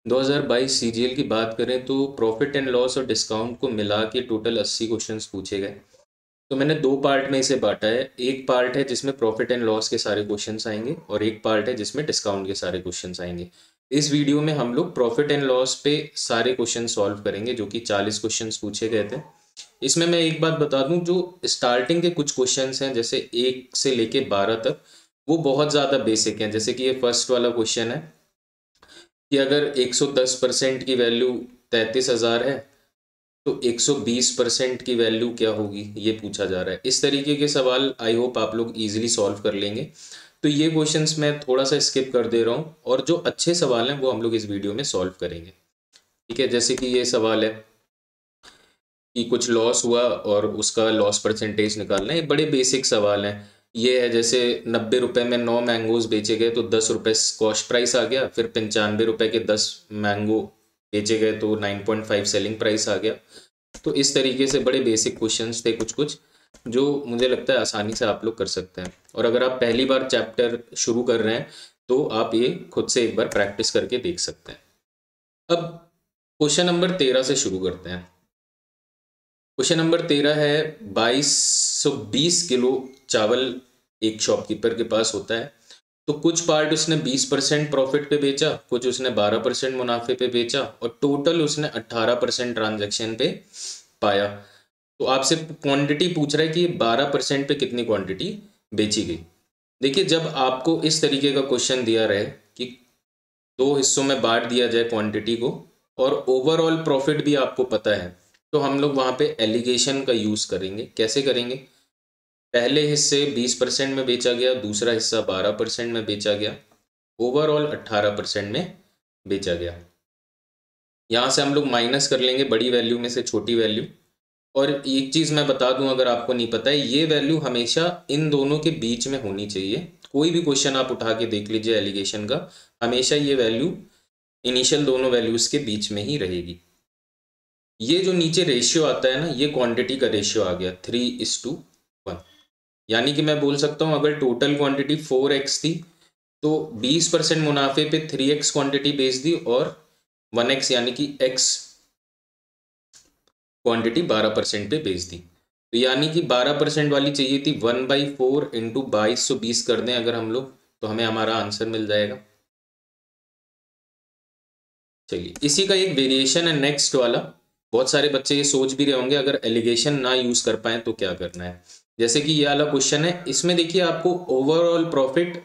2022 CGL की बात करें तो प्रॉफिट एंड लॉस और डिस्काउंट को मिला के टोटल 80 क्वेश्चंस पूछे गए। तो मैंने दो पार्ट में इसे बांटा है। एक पार्ट है जिसमें प्रॉफिट एंड लॉस के सारे क्वेश्चंस आएंगे और एक पार्ट है जिसमें डिस्काउंट के सारे क्वेश्चंस आएंगे। इस वीडियो में हम लोग प्रॉफिट एंड लॉस पे सारे क्वेश्चन सॉल्व करेंगे, जो कि 40 क्वेश्चंस पूछे गए थे। इसमें मैं एक बात बता दूं, जो स्टार्टिंग के कुछ क्वेश्चंस हैं जैसे 1 से लेके 12 तक, वो बहुत ज़्यादा बेसिक हैं। जैसे कि ये फर्स्ट वाला क्वेश्चन है कि अगर 110% की वैल्यू 33,000 है तो 120% की वैल्यू क्या होगी, ये पूछा जा रहा है। इस तरीके के सवाल आई होप आप लोग इजीली सॉल्व कर लेंगे। तो ये क्वेश्चंस मैं थोड़ा सा स्किप कर दे रहा हूँ और जो अच्छे सवाल हैं वो हम लोग इस वीडियो में सॉल्व करेंगे। ठीक है, जैसे कि ये सवाल है कि कुछ लॉस हुआ और उसका लॉस परसेंटेज निकालना है। ये बड़े बेसिक सवाल हैं। ये है जैसे 90 रुपये में 9 मैंगोज बेचे गए तो 10 रुपये कॉस्ट प्राइस आ गया, फिर 95 रुपये के 10 मैंगो बेचे गए तो 9.5 सेलिंग प्राइस आ गया। तो इस तरीके से बड़े बेसिक क्वेश्चंस थे कुछ कुछ, जो मुझे लगता है आसानी से आप लोग कर सकते हैं। और अगर आप पहली बार चैप्टर शुरू कर रहे हैं तो आप ये खुद से एक बार प्रैक्टिस करके देख सकते हैं। अब क्वेश्चन नंबर 13 से शुरू करते हैं। क्वेश्चन नंबर 13 है, 2220 किलो चावल एक शॉपकीपर के पास होता है। तो कुछ पार्ट उसने 20% प्रॉफिट पे बेचा, कुछ उसने 12% मुनाफे पे बेचा और टोटल उसने 18% ट्रांजैक्शन पे पाया। तो आपसे क्वांटिटी पूछ रहा है कि 12% पे कितनी क्वांटिटी बेची गई। देखिए, जब आपको इस तरीके का क्वेश्चन दिया रहे कि दो हिस्सों में बांट दिया जाए क्वांटिटी को और ओवरऑल प्रॉफिट भी आपको पता है, तो हम लोग वहाँ पे एलिगेशन का यूज़ करेंगे। कैसे करेंगे? पहले हिस्से 20% में बेचा गया, दूसरा हिस्सा 12% में बेचा गया, ओवरऑल 18% में बेचा गया। यहाँ से हम लोग माइनस कर लेंगे बड़ी वैल्यू में से छोटी वैल्यू। और एक चीज़ मैं बता दूं, अगर आपको नहीं पता है, ये वैल्यू हमेशा इन दोनों के बीच में होनी चाहिए। कोई भी क्वेश्चन आप उठा के देख लीजिए एलिगेशन का, हमेशा ये वैल्यू इनिशियल दोनों वैल्यूज़ के बीच में ही रहेगी। ये जो नीचे रेशियो आता है ना, ये क्वांटिटी का रेशियो आ गया 3:1। यानी कि मैं बोल सकता हूँ अगर टोटल क्वांटिटी 4x थी तो 20% मुनाफे पे 3x क्वांटिटी बेच दी और 1x यानी कि x क्वांटिटी 12% पे बेच दी। तो यानी कि 12% वाली चाहिए थी, 1/4 इंटू 2220 कर दें अगर हम लोग, तो हमें हमारा आंसर मिल जाएगा। चलिए, इसी का एक वेरिएशन है नेक्स्ट वाला। बहुत सारे बच्चे ये सोच भी रहे होंगे अगर एलिगेशन ना यूज कर पाए तो क्या करना है। जैसे कि ये वाला क्वेश्चन है, इसमें देखिए आपको ओवरऑल प्रॉफिट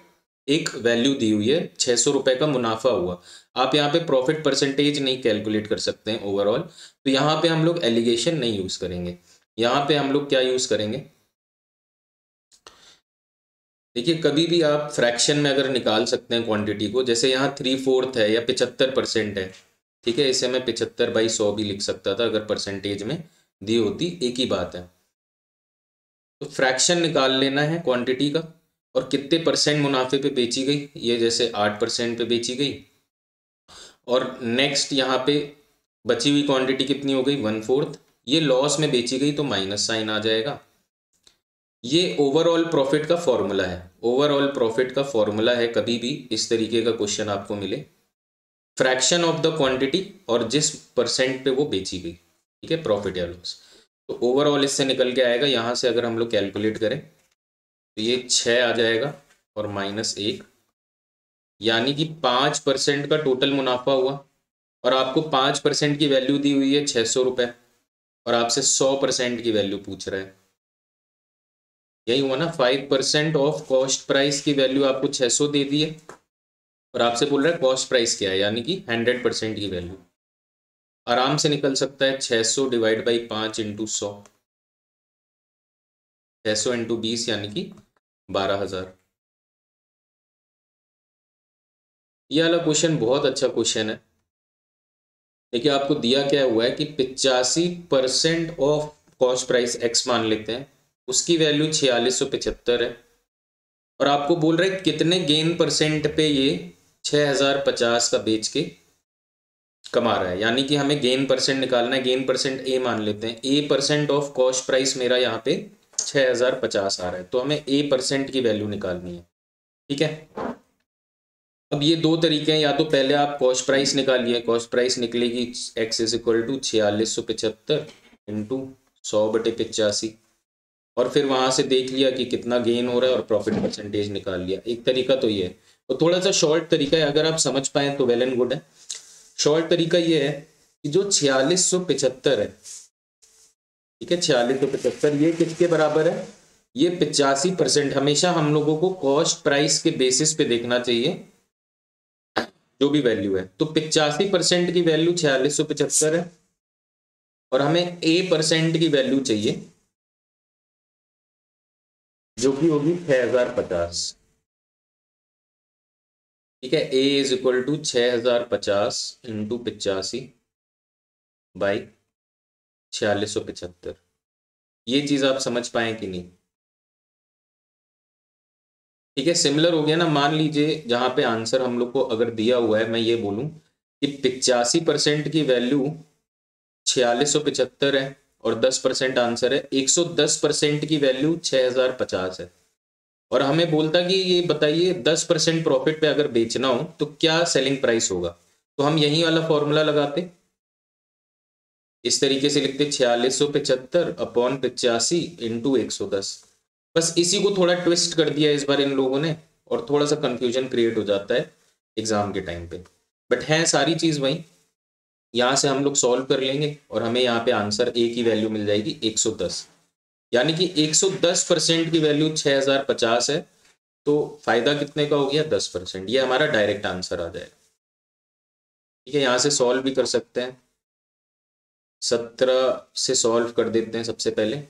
एक वैल्यू दी हुई है, 600 रुपये का मुनाफा हुआ। आप यहाँ पे प्रॉफिट परसेंटेज नहीं कैलकुलेट कर सकते हैं ओवरऑल, तो यहाँ पे हम लोग एलिगेशन नहीं यूज करेंगे। यहाँ पे हम लोग क्या यूज करेंगे? देखिए, कभी भी आप फ्रैक्शन में अगर निकाल सकते हैं क्वांटिटी को, जैसे यहाँ 3/4 है या 75% है, ठीक है, इसे मैं 75/100 भी लिख सकता था अगर परसेंटेज में दी होती, एक ही बात है। तो फ्रैक्शन निकाल लेना है क्वांटिटी का और कितने परसेंट मुनाफे पे बेची गई, ये जैसे 8% पे बेची गई। और नेक्स्ट यहाँ पे बची हुई क्वांटिटी कितनी हो गई? 1/4। ये लॉस में बेची गई तो माइनस साइन आ जाएगा। ये ओवरऑल प्रॉफिट का फॉर्मूला है। ओवरऑल प्रॉफिट का फॉर्मूला है, कभी भी इस तरीके का क्वेश्चन आपको मिले, फ्रैक्शन ऑफ द क्वांटिटी और जिस परसेंट पे वो बेची गई, ठीक है, प्रॉफिट या लॉस। तो ओवरऑल इससे निकल के आएगा, यहाँ से अगर हम लोग कैलकुलेट करें तो ये 6 आ जाएगा और -1, यानी कि 5% का टोटल मुनाफा हुआ। और आपको 5% की वैल्यू दी हुई है 600 रुपये और आपसे 100% की वैल्यू पूछ रहा है। यही हुआ ना, 5% ऑफ कॉस्ट प्राइस की वैल्यू आपको 600 दे दी है और आपसे बोल रहा है कॉस्ट प्राइस क्या है, यानी कि 100% की वैल्यू। आराम से निकल सकता है 600 डिवाइड बाई 5 इंटू 100, 600 इंटू 20 यानी कि 12,000। यह वाला क्वेश्चन बहुत अच्छा क्वेश्चन है। देखिए, आपको दिया क्या हुआ है कि 85% ऑफ कॉस्ट प्राइस एक्स मान लेते हैं, उसकी वैल्यू 4675 है और आपको बोल रहे हैं कितने गेन परसेंट पे ये 6050 का बेच के कमा रहा है। यानी कि हमें गेन परसेंट निकालना है। गेन परसेंट ए मान लेते हैं, ए परसेंट ऑफ कॉस्ट प्राइस मेरा यहाँ पे 6050 आ रहा है, तो हमें ए परसेंट की वैल्यू निकालनी है। ठीक है, अब ये दो तरीके हैं, या तो पहले आप कॉस्ट प्राइस निकालिए, कॉस्ट प्राइस निकलेगी x is equal to 4675 into 100/85, और फिर वहां से देख लिया कि कितना गेन हो रहा है और प्रॉफिट परसेंटेज निकाल लिया। एक तरीका तो ये है, तो थोड़ा सा शॉर्ट तरीका है, अगर आप समझ पाए तो वेल एंड गुड है। शॉर्ट तरीका ये है कि जो 4675 है, ठीक है, 4675 ये किसके बराबर है, ये 85%। हमेशा हम लोगों को कॉस्ट प्राइस के बेसिस पे देखना चाहिए जो भी वैल्यू है। तो 85% की वैल्यू 4675 है, और हमें A% की वैल्यू चाहिए जो कि होगी 6050। ठीक है, A is equal to 6050 into 85 by 4675। ये चीज आप समझ पाए कि नहीं? ठीक है, सिमिलर हो गया ना। मान लीजिए जहां पे आंसर हम लोग को अगर दिया हुआ है, मैं ये बोलूं कि 85% की वैल्यू 4675 है और 10% आंसर है, 110% की वैल्यू 6050 है, और हमें बोलता कि ये बताइए 10% प्रॉफिट पे अगर बेचना हो तो क्या सेलिंग प्राइस होगा। तो हम यही वाला फॉर्मूला लगाते, इस तरीके से लिखते 4675 अपॉन 85 इंटू 110। बस इसी को थोड़ा ट्विस्ट कर दिया इस बार इन लोगों ने, और थोड़ा सा कंफ्यूजन क्रिएट हो जाता है एग्जाम के टाइम पे, बट है सारी चीज वही। यहाँ से हम लोग सॉल्व कर लेंगे और हमें यहाँ पे आंसर ए की वैल्यू मिल जाएगी 110, यानी कि 110% की वैल्यू 6050 है, तो फायदा कितने का हो गया, 10%। ये हमारा डायरेक्ट आंसर आ जाएगा। ठीक है, यहाँ से सॉल्व भी कर सकते हैं, 17 से सॉल्व कर देते हैं। सबसे पहले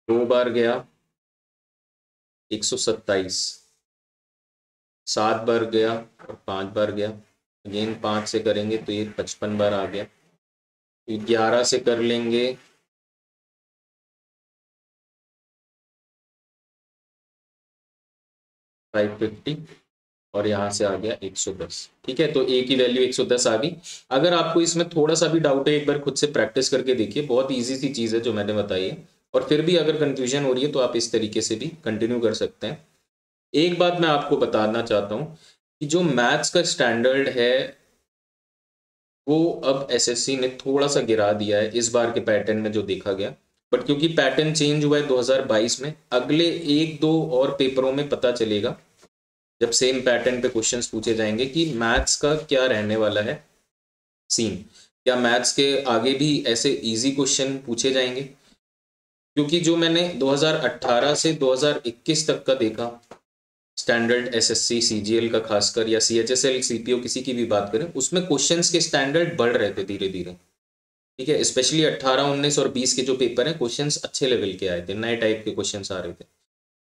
2 बार गया 127, 7 बार गया और 5 बार गया, अगेन 5 से करेंगे तो ये 55 बार आ गया। 11 से कर लेंगे 550, और यहाँ से आ गया 110। ठीक है, तो ए की वैल्यू 110 आ गई। अगर आपको इसमें थोड़ा सा भी डाउट है, एक बार खुद से प्रैक्टिस करके देखिए, बहुत इजी सी चीज़ है जो मैंने बताई है, और फिर भी अगर कंफ्यूजन हो रही है तो आप इस तरीके से भी कंटिन्यू कर सकते हैं। एक बात मैं आपको बताना चाहता हूँ कि जो मैथ्स का स्टैंडर्ड है वो अब एसएससी ने थोड़ा सा गिरा दिया है इस बार के पैटर्न में जो देखा गया, बट क्योंकि पैटर्न चेंज हुआ है 2022 में, अगले 1-2 और पेपरों में पता चलेगा जब सेम पैटर्न पे क्वेश्चंस पूछे जाएंगे कि मैथ्स का क्या रहने वाला है सीन। क्या मैथ्स के आगे भी ऐसे इजी क्वेश्चन पूछे जाएंगे? क्योंकि जो मैंने 2018 से 2021 तक का देखा स्टैंडर्ड एसएससी सीजीएल का खासकर, या सीएचएसएल सीपीओ किसी की भी बात करें, उसमें क्वेश्चंस के स्टैंडर्ड बढ़ रहे थे धीरे धीरे। ठीक है, स्पेशली 18, 19 और 20 के जो पेपर हैं, क्वेश्चंस अच्छे लेवल के आए थे, नए टाइप के क्वेश्चंस आ रहे थे।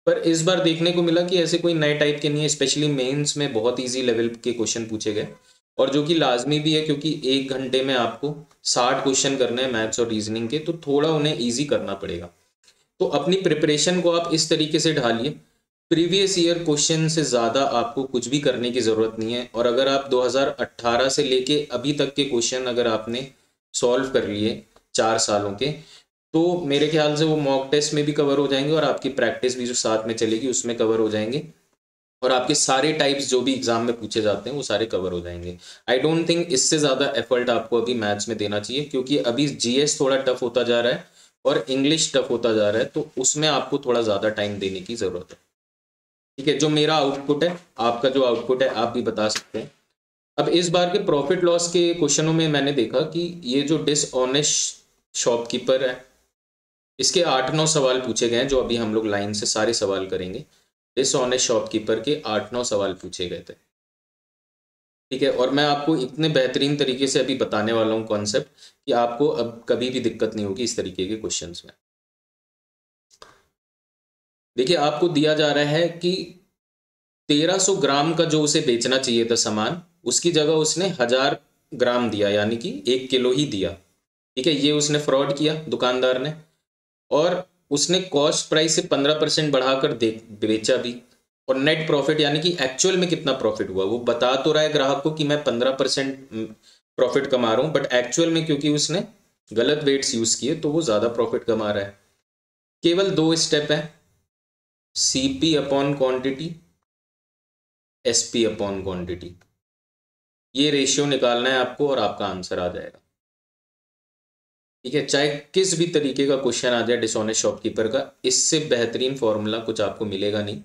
पर इस बार देखने को मिला कि ऐसे कोई नए टाइप के नहीं है, स्पेशली मेंस में बहुत इजी लेवल के क्वेश्चन पूछे गए, और जो कि लाजमी भी है क्योंकि 1 घंटे में आपको 60 क्वेश्चन करने हैं मैथ्स और रीजनिंग के, तो थोड़ा उन्हें ईजी करना पड़ेगा। तो अपनी प्रिपरेशन को आप इस तरीके से ढालिए, प्रीवियस ईयर क्वेश्चन से ज़्यादा आपको कुछ भी करने की ज़रूरत नहीं है, और अगर आप 2018 से लेके अभी तक के क्वेश्चन अगर आपने सॉल्व कर लिए 4 सालों के, तो मेरे ख्याल से वो मॉक टेस्ट में भी कवर हो जाएंगे और आपकी प्रैक्टिस भी जो साथ में चलेगी उसमें कवर हो जाएंगे, और आपके सारे टाइप्स जो भी एग्जाम में पूछे जाते हैं वो सारे कवर हो जाएंगे। आई डोंट थिंक इससे ज़्यादा एफर्ट आपको अभी मैथ्स में देना चाहिए, क्योंकि अभी जीएस थोड़ा टफ होता जा रहा है और इंग्लिश टफ होता जा रहा है, तो उसमें आपको थोड़ा ज़्यादा टाइम देने की ज़रूरत है। ठीक है, जो मेरा आउटपुट है, आपका जो आउटपुट है आप भी बता सकते हैं। अब इस बार के प्रॉफिट लॉस के क्वेश्चनों में मैंने देखा कि ये जो डिसऑनेस्ट शॉपकीपर है, इसके 8-9 सवाल पूछे गए हैं, जो अभी हम लोग लाइन से सारे सवाल करेंगे। डिसऑनेस्ट शॉपकीपर के 8-9 सवाल पूछे गए थे। ठीक है, और मैं आपको इतने बेहतरीन तरीके से अभी बताने वाला हूँ कॉन्सेप्ट कि आपको अब कभी भी दिक्कत नहीं होगी इस तरीके के क्वेश्चंस में। देखिए, आपको दिया जा रहा है कि 1300 ग्राम का जो उसे बेचना चाहिए था सामान, उसकी जगह उसने 1000 ग्राम दिया, यानी कि 1 किलो ही दिया। ठीक है, ये उसने फ्रॉड किया दुकानदार ने, और उसने कॉस्ट प्राइस से 15% बढ़ाकर बेचा भी, और नेट प्रॉफिट यानी कि एक्चुअल में कितना प्रॉफिट हुआ वो बता तो रहा है ग्राहक को कि मैं 15% प्रॉफिट कमा रहा हूँ, बट एक्चुअल में क्योंकि उसने गलत वेट्स यूज किए तो वो ज़्यादा प्रॉफिट कमा रहा है। केवल 2 स्टेप है, CP upon quantity SP upon quantity. ये रेशियो निकालना है आपको और आपका आंसर आ जाएगा। ठीक है, चाहे किस भी तरीके का क्वेश्चन आ जाए डिसऑनेस्ट शॉपकीपर का, इससे बेहतरीन फॉर्मूला कुछ आपको मिलेगा नहीं।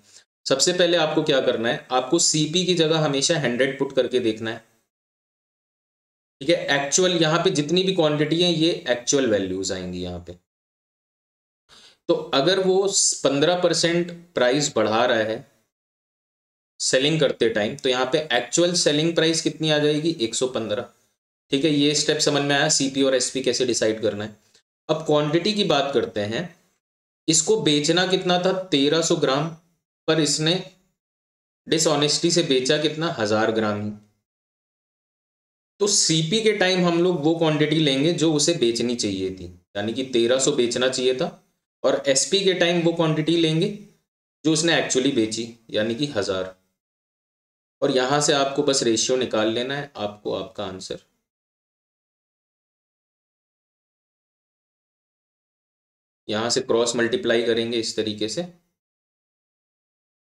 सबसे पहले आपको क्या करना है, आपको CP की जगह हमेशा 100 पुट करके देखना है। ठीक है, एक्चुअल यहाँ पे जितनी भी क्वांटिटी है ये एक्चुअल वैल्यूज आएंगी यहाँ पे। तो अगर वो 15% प्राइस बढ़ा रहा है सेलिंग करते टाइम, तो यहाँ पे एक्चुअल सेलिंग प्राइस कितनी आ जाएगी, 115। ठीक है, ये स्टेप समझ में आया CP और SP कैसे डिसाइड करना है। अब क्वांटिटी की बात करते हैं, इसको बेचना कितना था, 1300 ग्राम, पर इसने डिसऑनेस्टी से बेचा कितना, 1000 ग्राम ही। तो CP के टाइम हम लोग वो क्वांटिटी लेंगे जो उसे बेचनी चाहिए थी, यानी कि 1300 बेचना चाहिए था, और SP के टाइम वो क्वांटिटी लेंगे जो उसने एक्चुअली बेची, यानी कि 1000। और यहां से आपको बस रेशियो निकाल लेना है, आपको आपका आंसर। यहां से क्रॉस मल्टीप्लाई करेंगे इस तरीके से,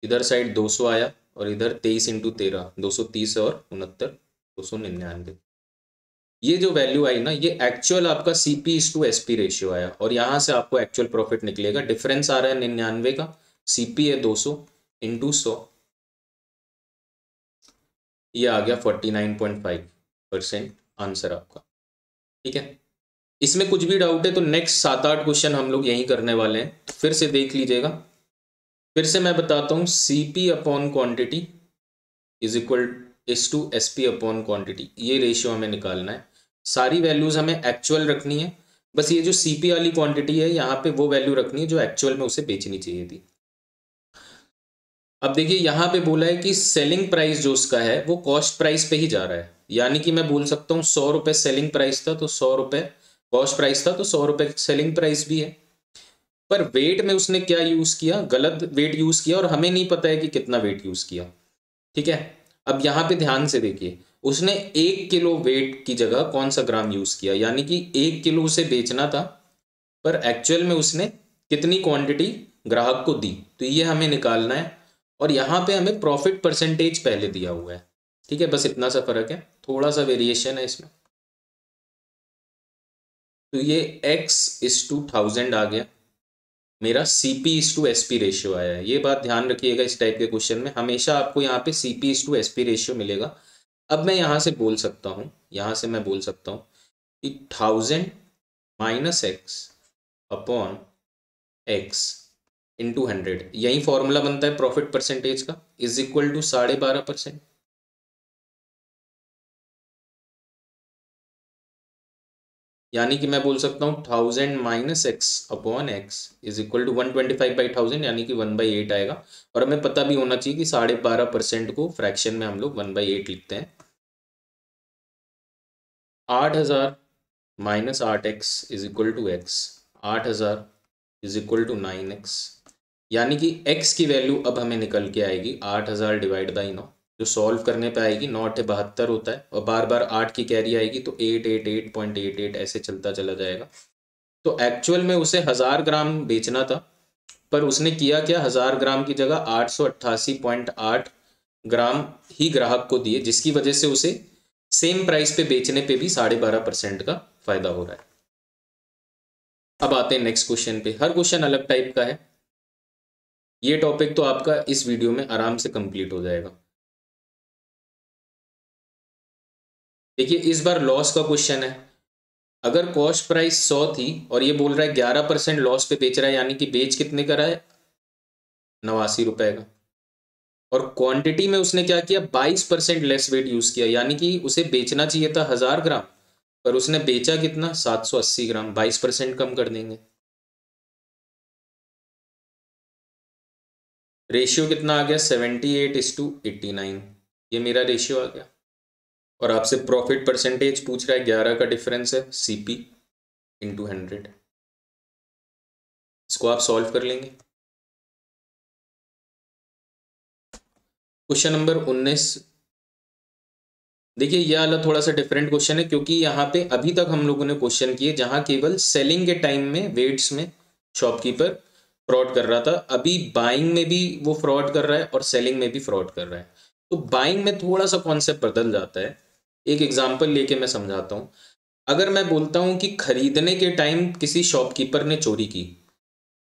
इधर साइड 200 आया और इधर 23 इंटू 13, 230 और 69, 299। ये जो वैल्यू आई ना, ये एक्चुअल आपका CP/SP रेशियो आया, और यहां से आपको एक्चुअल प्रॉफिट निकलेगा। डिफरेंस आ रहा है 99 का, CP है 200 इंटू 100, ये आ गया 49.5% आंसर आपका। ठीक है, इसमें कुछ भी डाउट है तो नेक्स्ट 7-8 क्वेश्चन हम लोग यही करने वाले हैं, फिर से देख लीजिएगा। फिर से मैं बताता हूँ, CP upon quantity is equal is to SP upon quantity, ये रेशियो हमें निकालना है। सारी वैल्यूज हमें एक्चुअल रखनी है, बस ये जो CP वाली क्वांटिटी है यहाँ पे वो वैल्यू रखनी है जो एक्चुअल में उसे बेचनी चाहिए थी। अब देखिए यहाँ पे बोला है कि सेलिंग प्राइस जो उसका है वो कॉस्ट प्राइस पे ही जा रहा है, यानी कि मैं बोल सकता हूँ 100 रुपये सेलिंग प्राइस था तो 100 रुपये कॉस्ट प्राइस था, तो 100 रुपये सेलिंग प्राइस भी है। पर वेट में उसने क्या यूज किया, गलत वेट यूज किया, और हमें नहीं पता है कि कितना वेट यूज किया। ठीक है, अब यहाँ पे ध्यान से देखिए, उसने 1 किलो वेट की जगह कौन सा ग्राम यूज किया, यानी कि 1 किलो उसे बेचना था, पर एक्चुअल में उसने कितनी क्वांटिटी ग्राहक को दी, तो ये हमें निकालना है। और यहाँ पे हमें प्रॉफिट परसेंटेज पहले दिया हुआ है। ठीक है, बस इतना सा फर्क है, थोड़ा सा वेरिएशन है इसमें। तो ये X/1000 आ गया, मेरा CP/SP रेशियो आया है। ये बात ध्यान रखिएगा, इस टाइप के क्वेश्चन में हमेशा आपको यहाँ पे CP/SP रेशियो मिलेगा। अब मैं यहाँ से बोल सकता हूँ, यहाँ से मैं बोल सकता हूँ कि 1000 minus X upon X into 100, यही फॉर्मूला बनता है प्रॉफिट परसेंटेज का, इज इक्वल टू 12.5%। यानी कि मैं बोल सकता हूँ 1000 minus X upon X is equal to 125/1000, यानी कि 1/8 आएगा। और हमें पता भी होना चाहिए कि 12.5% को फ्रैक्शन में हम लोग 1/8 लिखते हैं। 8000 minus 8X is equal to X, 8000 is equal to 9X, यानी कि X की वैल्यू अब हमें निकल के आएगी 8000 डिवाइड बाई 9, जो सॉल्व करने पे आएगी 9 × 72 होता है, और बार बार 8 की कैरी आएगी तो 888.88 ऐसे चलता चला जाएगा। तो एक्चुअल में उसे 1000 ग्राम बेचना था, पर उसने किया क्या, 1000 ग्राम की जगह 888.8 ग्राम ही ग्राहक को दिए, जिसकी वजह से उसे सेम प्राइस पे बेचने पे भी 12.5% का फायदा हो रहा है। अब आते हैं नेक्स्ट क्वेश्चन पे। हर क्वेश्चन अलग टाइप का है, ये टॉपिक तो आपका इस वीडियो में आराम से कंप्लीट हो जाएगा। देखिए इस बार लॉस का क्वेश्चन है। अगर कॉस्ट प्राइस 100 थी और ये बोल रहा है 11% लॉस पे बेच रहा है, यानी कि बेच कितने का रहा है, 89 रुपए का। और क्वांटिटी में उसने क्या किया, 22% लेस वेट यूज किया, यानी कि उसे बेचना चाहिए था 1000 ग्राम, पर उसने बेचा कितना, 780 ग्राम, 22% कम कर देंगे। रेशियो कितना आ गया, 78:89, ये मेरा रेशियो आ गया। और आपसे प्रॉफिट परसेंटेज पूछ रहा है, 11 का डिफरेंस है, CP इंटू 100, इसको आप सॉल्व कर लेंगे। क्वेश्चन नंबर 19, देखिए यह वाला थोड़ा सा डिफरेंट क्वेश्चन है, क्योंकि यहाँ पे अभी तक हम लोगों ने क्वेश्चन किए जहां केवल सेलिंग के टाइम में वेट्स में शॉपकीपर फ्रॉड कर रहा था, अभी बाइंग में भी वो फ्रॉड कर रहा है और सेलिंग में भी फ्रॉड कर रहा है। तो बाइंग में थोड़ा सा कॉन्सेप्ट बदल जाता है। एक एग्जांपल लेके मैं समझाता हूँ। अगर मैं बोलता हूँ कि खरीदने के टाइम किसी शॉपकीपर ने चोरी की,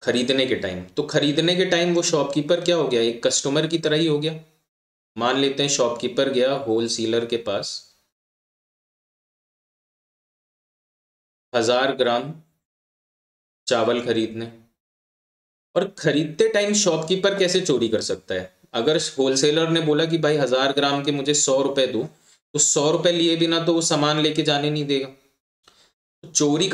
खरीदने के टाइम, तो खरीदने के टाइम वो शॉपकीपर क्या हो गया, एक कस्टमर की तरह ही हो गया। मान लेते हैं शॉपकीपर गया होलसेलर के पास 1000 ग्राम चावल खरीदने, और खरीदते टाइम शॉपकीपर कैसे चोरी कर सकता है? अगर होलसेलर ने बोला कि भाई 1000 ग्राम के मुझे 100 रुपए दो, तो 100 रुपए लिए बिना तो वो सामान लेके जाने नहीं देगा। तो चोरी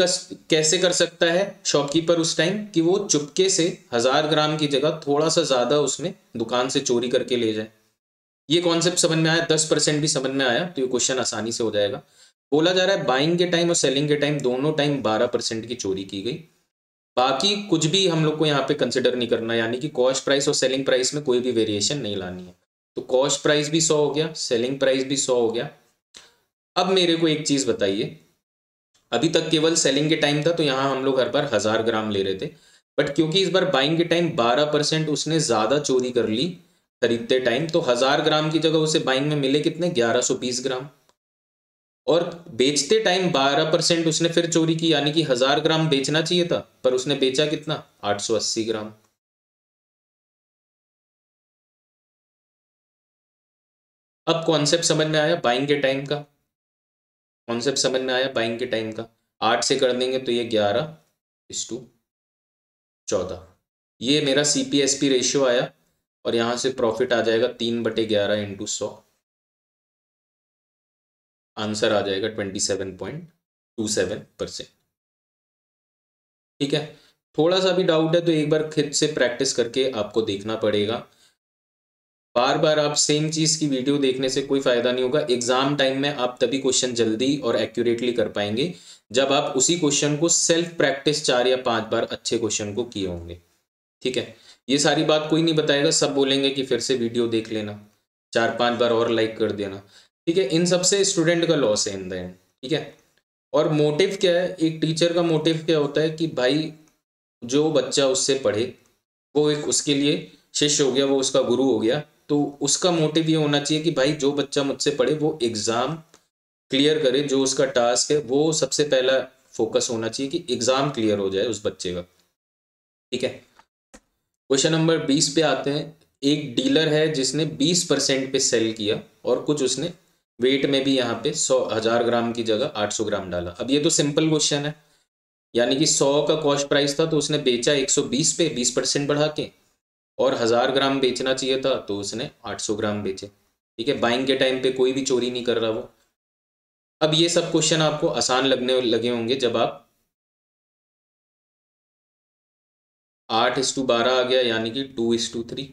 कैसे कर सकता है शॉपकीपर उस टाइम, कि वो चुपके से 1000 ग्राम की जगह थोड़ा सा ज्यादा उसमें दुकान से चोरी करके ले जाए। ये कॉन्सेप्ट समझ में आया? 10% भी समझ में आया तो ये क्वेश्चन आसानी से हो जाएगा। बोला जा रहा है बाइंग के टाइम और सेलिंग के टाइम दोनों टाइम 12% की चोरी की गई। बाकी कुछ भी हम लोग को यहाँ पे कंसिडर नहीं करना, यानी कि कॉस्ट प्राइस और सेलिंग प्राइस में कोई भी वेरिएशन नहीं लानी है। तो कॉस्ट प्राइस भी 100 हो गया, सेलिंग प्राइस भी 100 हो गया। अब मेरे को एक चीज बताइए, अभी तक केवल सेलिंग के टाइम था तो यहाँ हम लोग हर बार 1000 ग्राम ले रहे थे, बट क्योंकि इस बार बाइंग के टाइम 12% उसने ज्यादा चोरी कर ली खरीदते टाइम, तो 1000 ग्राम की जगह उसे बाइंग में मिले कितने, 1120 ग्राम। और बेचते टाइम 12% उसने फिर चोरी की, यानी कि 1000 ग्राम बेचना चाहिए था पर उसने बेचा कितना, 880 ग्राम। अब कॉन्सेप्ट समझ में आया बाइंग के टाइम का? कॉन्सेप्ट समझ में आया बाइंग के टाइम का? 8 से कर देंगे तो ये 11:14, ये मेरा CPSP रेशियो आया। और यहां से प्रॉफिट आ जाएगा 3/11 × 100, आंसर आ जाएगा 27.27%। ठीक है, थोड़ा सा भी डाउट है तो एक बार खुद से प्रैक्टिस करके आपको देखना पड़ेगा। बार बार आप सेम चीज की वीडियो देखने से कोई फायदा नहीं होगा। एग्जाम टाइम में आप तभी क्वेश्चन जल्दी और एक्यूरेटली कर पाएंगे जब आप उसी क्वेश्चन को सेल्फ प्रैक्टिस 4 या 5 बार अच्छे क्वेश्चन को किए होंगे। ठीक है, ये सारी बात कोई नहीं बताएगा, सब बोलेंगे कि फिर से वीडियो देख लेना, 4-5 बार और लाइक कर देना। ठीक है, इन सबसे स्टूडेंट का लॉस है इन द एंड। ठीक है, और मोटिव क्या है, एक टीचर का मोटिव क्या होता है कि भाई जो बच्चा उससे पढ़े वो एक उसके लिए शिष्य हो गया, वो उसका गुरु हो गया। तो उसका मोटिव ये होना चाहिए कि भाई जो बच्चा मुझसे पढ़े वो एग्जाम क्लियर करे, जो उसका टास्क है वो सबसे पहला फोकस होना चाहिए कि एग्जाम क्लियर हो जाए उस बच्चे का। ठीक है, क्वेश्चन नंबर 20 पे आते हैं। एक डीलर है जिसने 20% पे सेल किया और कुछ उसने वेट में भी यहाँ पे 1000 ग्राम की जगह 800 ग्राम डाला। अब ये तो सिंपल क्वेश्चन है, यानी कि 100 का कॉस्ट प्राइस था तो उसने बेचा 120 पे 20% बढ़ा के, और 1000 ग्राम बेचना चाहिए था तो उसने 800 ग्राम बेचे। ठीक है, बाइंग के टाइम पे कोई भी चोरी नहीं कर रहा वो। अब ये सब क्वेश्चन आपको आसान लगने लगे होंगे जब आप 8:12 आ गया, यानी कि 2:3।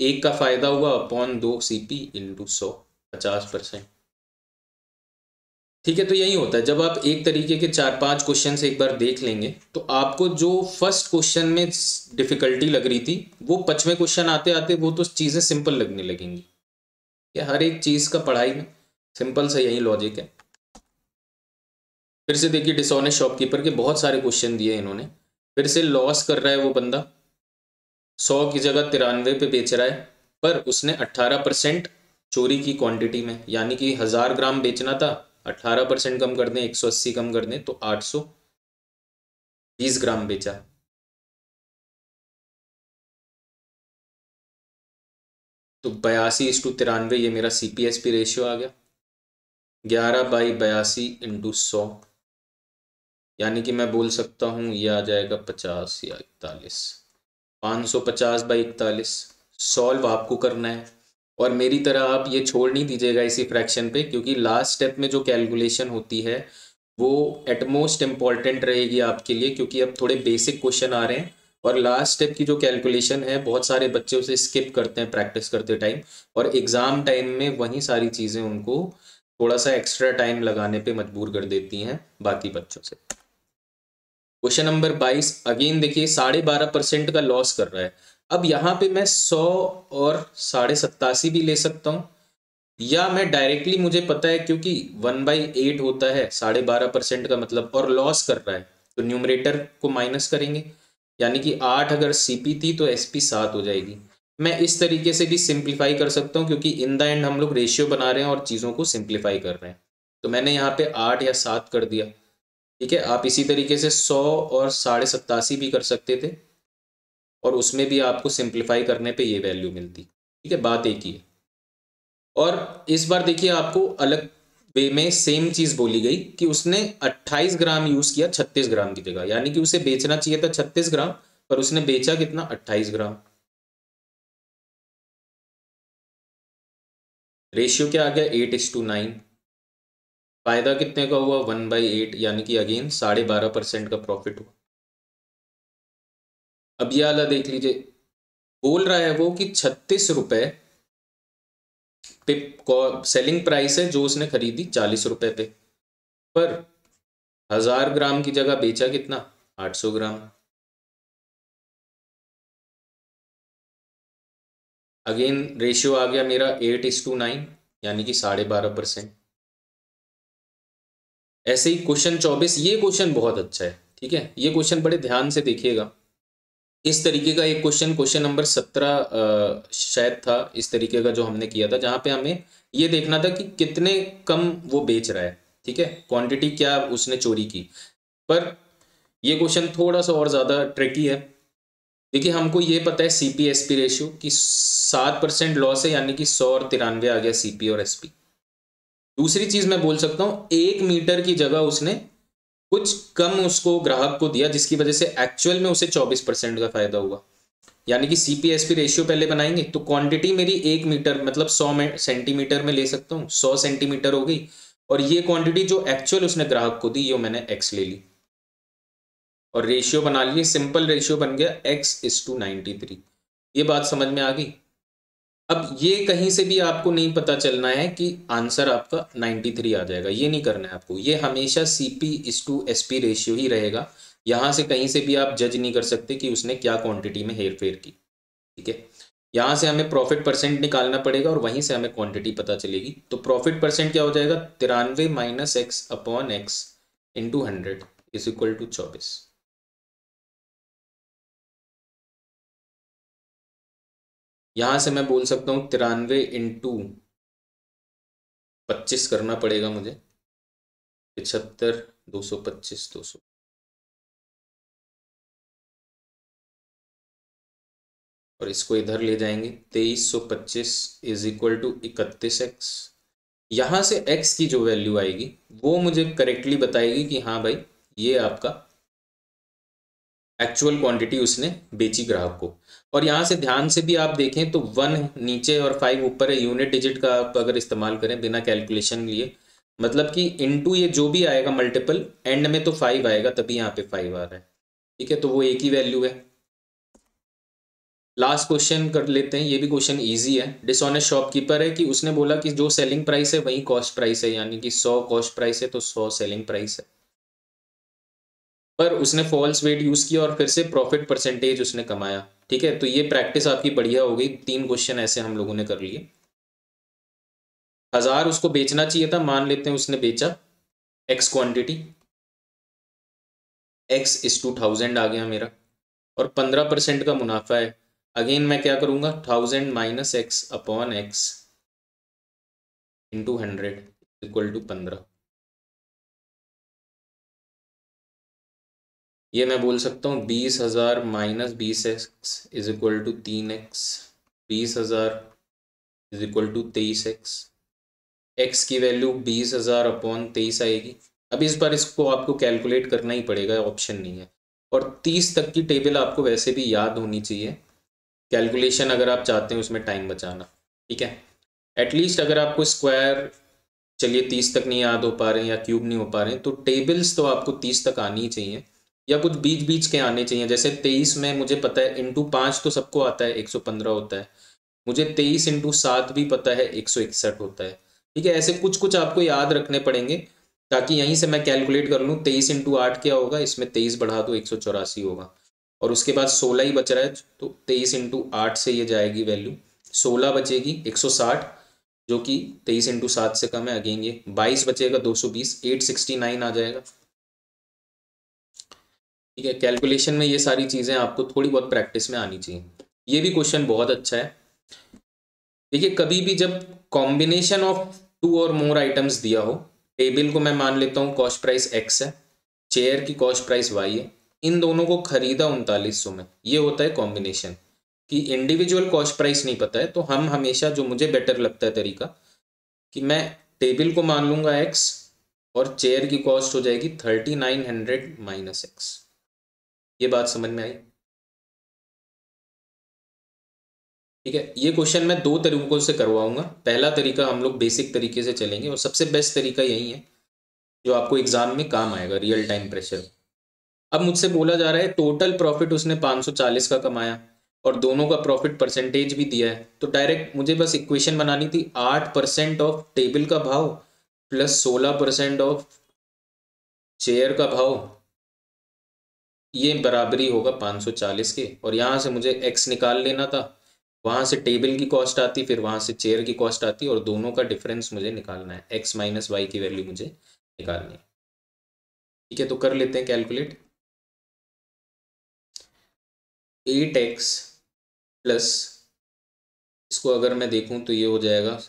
एक का फायदा हुआ अपॉन 2 CP × 100, 50%। ठीक है, तो यही होता है जब आप एक तरीके के 4-5 क्वेश्चन से एक बार देख लेंगे तो आपको जो फर्स्ट क्वेश्चन में डिफिकल्टी लग रही थी वो 5वें क्वेश्चन आते आते वो तो चीज़ें सिंपल लगने लगेंगी। या हर एक चीज़ का पढ़ाई में सिंपल सा यही लॉजिक है। फिर से देखिए, डिसऑनेस्ट शॉपकीपर के बहुत सारे क्वेश्चन दिए इन्होंने। फिर से लॉस कर रहा है वो बंदा, 100 की जगह 93 पे बेच रहा है, पर उसने 18% चोरी की क्वांटिटी में, यानी कि 1000 ग्राम बेचना था, 18% कम कर दें, 180 कम कर दें तो 820 ग्राम बेचा। तो 82:93 ये मेरा CPSP रेशियो आ गया। 11/82 × 100, यानी कि मैं बोल सकता हूँ ये आ जाएगा 50 या 41, 550/41। सॉल्व आपको करना है और मेरी तरह आप ये छोड़ नहीं दीजिएगा इसी फ्रैक्शन पे, क्योंकि लास्ट स्टेप में जो कैलकुलेशन होती है वो एटमोस्ट इम्पॉर्टेंट रहेगी आपके लिए, क्योंकि अब थोड़े बेसिक क्वेश्चन आ रहे हैं और लास्ट स्टेप की जो कैलकुलेशन है बहुत सारे बच्चे उसे स्किप करते हैं प्रैक्टिस करते टाइम, और एग्ज़ाम टाइम में वही सारी चीज़ें उनको थोड़ा सा एक्स्ट्रा टाइम लगाने पे मजबूर कर देती हैं बाकी बच्चों से। क्वेश्चन नंबर 22 अगेन देखिए, 12.5% का लॉस कर रहा है। अब यहाँ पे मैं 100 और 87.5 भी ले सकता हूँ, या मैं डायरेक्टली, मुझे पता है क्योंकि 1/8 होता है 12.5% का मतलब, और लॉस कर रहा है तो न्यूमरेटर को माइनस करेंगे, यानी कि 8 अगर CP थी तो SP 7 हो जाएगी। मैं इस तरीके से भी सिंप्लीफाई कर सकता हूँ, क्योंकि इन द एंड हम लोग रेशियो बना रहे हैं और चीज़ों को सिंप्लीफाई कर रहे हैं। तो मैंने यहाँ पे 8 या 7 कर दिया। ठीक है, आप इसी तरीके से 100 और 87.5 भी कर सकते थे, और उसमें भी आपको सिंप्लीफाई करने पे ये वैल्यू मिलती। ठीक है, बात एक ही है। और इस बार देखिए आपको अलग वे में सेम चीज़ बोली गई कि उसने 28 ग्राम यूज़ किया 36 ग्राम की जगह, यानी कि उसे बेचना चाहिए था 36 ग्राम, पर उसने बेचा कितना, 28 ग्राम। रेशियो क्या आ गया, 8:9। फायदा कितने का हुआ, 1/8, यानी कि अगेन 12.5% का प्रॉफिट हुआ। अब ये वाला देख लीजिए, बोल रहा है वो कि 36 रुपए पे सेलिंग प्राइस है, जो उसने खरीदी 40 रुपए पे, पर 1000 ग्राम की जगह बेचा कितना, 800 ग्राम। अगेन रेशियो आ गया मेरा 8:9, यानी कि 12.5%। ऐसे ही क्वेश्चन 24, ये क्वेश्चन बहुत अच्छा है। ठीक है, ये क्वेश्चन बड़े ध्यान से देखिएगा। इस तरीके का एक क्वेश्चन, क्वेश्चन नंबर 17 शायद था, इस तरीके का जो हमने किया था, जहाँ पे हमें ये देखना था कि कितने कम वो बेच रहा है। ठीक है, क्वांटिटी क्या उसने चोरी की। पर ये क्वेश्चन थोड़ा सा और ज़्यादा ट्रिकी है। देखिए हमको ये पता है सीपी एसपी रेशियो कि 7% लॉस है, यानी कि 100 और 93 आ गया सीपी और एसपी। दूसरी चीज़ मैं बोल सकता हूँ, 1 मीटर की जगह उसने कुछ कम उसको ग्राहक को दिया, जिसकी वजह से एक्चुअल में उसे 24% का फायदा हुआ। यानी कि सीपीएसपी रेशियो पहले बनाएंगे तो क्वांटिटी मेरी 1 मीटर मतलब 100 सेंटीमीटर में ले सकता हूँ, 100 सेंटीमीटर हो गई, और ये क्वांटिटी जो एक्चुअल उसने ग्राहक को दी ये मैंने एक्स ले ली, और रेशियो बना लिए, सिंपल रेशियो बन गया x:93। ये बात समझ में आ गई। अब ये कहीं से भी आपको नहीं पता चलना है कि आंसर आपका 93 आ जाएगा, ये नहीं करना है आपको। ये हमेशा CP:SP रेशियो ही रहेगा। यहाँ से कहीं से भी आप जज नहीं कर सकते कि उसने क्या क्वांटिटी में हेर फेर की। ठीक है, यहाँ से हमें प्रॉफिट परसेंट निकालना पड़ेगा और वहीं से हमें क्वांटिटी पता चलेगी। तो प्रॉफिट परसेंट क्या हो जाएगा, 93 minus x upon x into 100 is equal to 24। यहाँ से मैं बोल सकता हूँ 93 इंटू 25 करना पड़ेगा मुझे, 75, 225, 200, और इसको इधर ले जाएंगे, 2325 इज इक्वल टू 31x। यहाँ से x की जो वैल्यू आएगी वो मुझे करेक्टली बताएगी कि हाँ भाई ये आपका एक्चुअल क्वांटिटी उसने बेची ग्राहक को। और यहाँ से ध्यान से भी आप देखें तो 1 नीचे और 5 ऊपर है, यूनिट डिजिट का आप अगर इस्तेमाल करें बिना कैलकुलेशन लिए, मतलब कि इनटू ये जो भी आएगा मल्टीपल एंड में तो 5 आएगा, तभी यहाँ पे 5 आ रहा है। ठीक है, तो वो एक ही वैल्यू है। लास्ट क्वेश्चन कर लेते हैं, ये भी क्वेश्चन इजी है। डिसऑनेस्ट शॉपकीपर है कि उसने बोला कि जो सेलिंग प्राइस है वही कॉस्ट प्राइस है, यानी कि 100 कॉस्ट प्राइस है तो 100 सेलिंग प्राइस है, पर उसने फॉल्स वेट यूज किया और फिर से प्रॉफिट परसेंटेज उसने कमाया। ठीक है, तो ये प्रैक्टिस आपकी बढ़िया हो गई। 3 क्वेश्चन ऐसे हम लोगों ने कर लिए। 1000 उसको बेचना चाहिए था, मान लेते हैं उसने बेचा एक्स क्वांटिटी, x:1000 आ गया मेरा, और 15% का मुनाफा है। अगेन मैं क्या करूंगा, 1000 minus x upon x into 100 equal to 15। ये मैं बोल सकता हूँ 20,000 minus 20x is equal to 3x, 20,000 is equal to 23x। x की वैल्यू 20,000 अपॉन 23 आएगी। अब इस बार इसको आपको कैलकुलेट करना ही पड़ेगा, ऑप्शन नहीं है। और 30 तक की टेबल आपको वैसे भी याद होनी चाहिए, कैलकुलेशन अगर आप चाहते हैं उसमें टाइम बचाना। ठीक है, एटलीस्ट अगर आपको स्क्वायर, चलिए 30 तक नहीं याद हो पा रहे हैं या क्यूब नहीं हो पा रहे हैं, तो टेबल्स तो आपको 30 तक आनी ही चाहिए, या कुछ बीच बीच के आने चाहिए। जैसे 23 में मुझे पता है इंटू 5 तो सबको आता है 115 होता है, मुझे 23 इंटू 7 भी पता है 161 होता है। ठीक है, ऐसे कुछ कुछ आपको याद रखने पड़ेंगे, ताकि यहीं से मैं कैलकुलेट कर लूँ 23 इंटू 8 क्या होगा, इसमें 23 बढ़ा दो 184 होगा, और उसके बाद 16 ही बच रहा है, तो 23 इंटू 8 से ये जाएगी वैल्यू, 16 बचेगी 160, जो कि 23 इंटू 7 से कम है। अगेन ये 22 बचेगा 220, 869 आ जाएगा। ठीक है, कैलकुलेशन में ये सारी चीज़ें आपको थोड़ी बहुत प्रैक्टिस में आनी चाहिए। ये भी क्वेश्चन बहुत अच्छा है। देखिए कभी भी जब कॉम्बिनेशन ऑफ 2 और मोर आइटम्स दिया हो, टेबल को मैं मान लेता हूँ कॉस्ट प्राइस x है, चेयर की कॉस्ट प्राइस y है, इन दोनों को खरीदा 3900 में, ये होता है कॉम्बिनेशन। कि इंडिविजुअल कॉस्ट प्राइस नहीं पता है तो हम हमेशा, जो मुझे बेटर लगता है तरीका, कि मैं टेबल को मान लूंगा x और चेयर की कॉस्ट हो जाएगी 3900 माइनस x। ये बात समझ में आई? ठीक है, ये क्वेश्चन मैं 2 तरीकों से करवाऊंगा। पहला तरीका हम लोग बेसिक तरीके से चलेंगे और सबसे बेस्ट तरीका यही है जो आपको एग्जाम में काम आएगा, रियल टाइम प्रेशर। अब मुझसे बोला जा रहा है टोटल प्रॉफिट उसने 540 का कमाया और दोनों का प्रॉफिट परसेंटेज भी दिया है, तो डायरेक्ट मुझे बस इक्वेशन बनानी थी, 8% ऑफ टेबल का भाव प्लस 16% ऑफ चेयर का भाव, ये बराबरी होगा 540 के। और यहाँ से मुझे x निकाल लेना था, वहाँ से टेबल की कॉस्ट आती, फिर वहाँ से चेयर की कॉस्ट आती, और दोनों का डिफरेंस मुझे निकालना है, x माइनस वाई की वैल्यू मुझे निकालनी है। ठीक है, तो कर लेते हैं कैलकुलेट। 8x प्लस, इसको अगर मैं देखूं तो ये हो जाएगा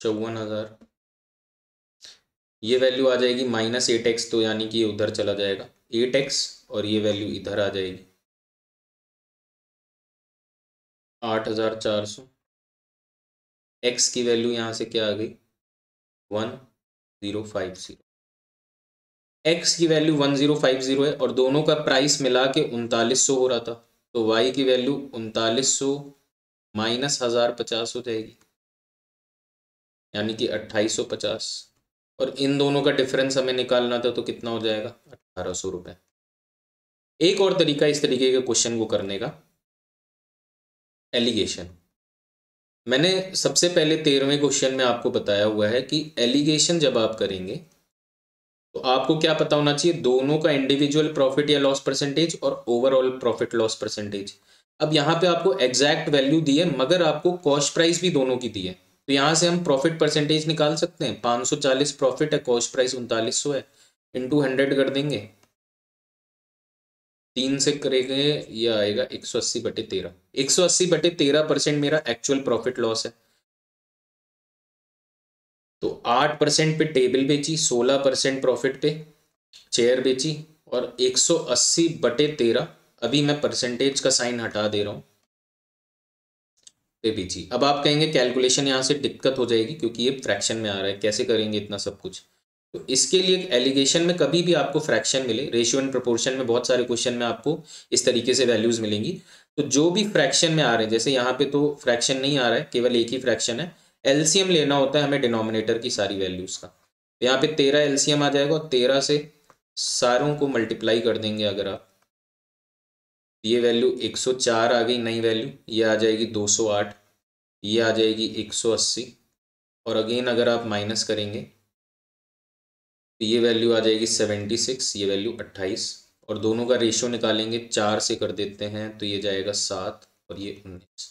54,000। ये वैल्यू आ जाएगी -8x, तो यानी कि ये उधर चला जाएगा 8x, और ये वैल्यू इधर आ जाएगी 8,400। x की वैल्यू यहाँ से क्या आ गई 1050। x की वैल्यू 1050 है और दोनों का प्राइस मिला के 3900 हो रहा था, तो y की वैल्यू 3900 माइनस 1050 हो जाएगी, यानी कि 2850। और इन दोनों का डिफरेंस हमें निकालना था, तो कितना हो जाएगा 1800 रुपये। एक और तरीका इस तरीके के क्वेश्चन को करने का, एलिगेशन। मैंने सबसे पहले 13वें क्वेश्चन में आपको बताया हुआ है कि एलिगेशन जब आप करेंगे तो आपको क्या पता होना चाहिए, दोनों का इंडिविजुअल प्रॉफिट या लॉस परसेंटेज और ओवरऑल प्रॉफिट लॉस परसेंटेज। अब यहाँ पे आपको एग्जैक्ट वैल्यू दी है, मगर आपको कॉस्ट प्राइस भी दोनों की दी है, तो यहाँ से हम प्रॉफिट परसेंटेज निकाल सकते हैं। 540 प्रॉफिट है, कॉस्ट प्राइस 3900 है, इंटू 100 कर देंगे, 3 से करेंगे, ये आएगा 180/13। 180/13% मेरा एक्चुअल प्रॉफिट लॉस है। तो 8% पे टेबल बेची, 16% प्रॉफिट पे चेयर बेची, और 180/13, अभी मैं परसेंटेज का साइन हटा दे रहा हूँ, पे बेची। अब आप कहेंगे कैलकुलेशन यहाँ से दिक्कत हो जाएगी क्योंकि ये फ्रैक्शन में आ रहा है, कैसे करेंगे इतना सब कुछ। तो इसके लिए एलिगेशन में कभी भी आपको फ्रैक्शन मिले, रेशियो एंड प्रोपोर्शन में बहुत सारे क्वेश्चन में आपको इस तरीके से वैल्यूज मिलेंगी, तो जो भी फ्रैक्शन में आ रहे हैं, जैसे यहाँ पे तो फ्रैक्शन नहीं आ रहा है, केवल एक ही फ्रैक्शन है, एलसीएम लेना होता है हमें डिनोमिनेटर की सारी वैल्यूज का। तो यहाँ पे 13 एलसीएम आ जाएगा और 13 से सारों को मल्टीप्लाई कर देंगे अगर आप, ये वैल्यू 104 आ गई नई वैल्यू, ये आ जाएगी 208, ये आ जाएगी 180, और अगेन अगर आप माइनस करेंगे तो ये वैल्यू आ जाएगी 76, ये वैल्यू 28, और दोनों का रेशियो निकालेंगे, 4 से कर देते हैं तो ये जाएगा 7 और ये 19।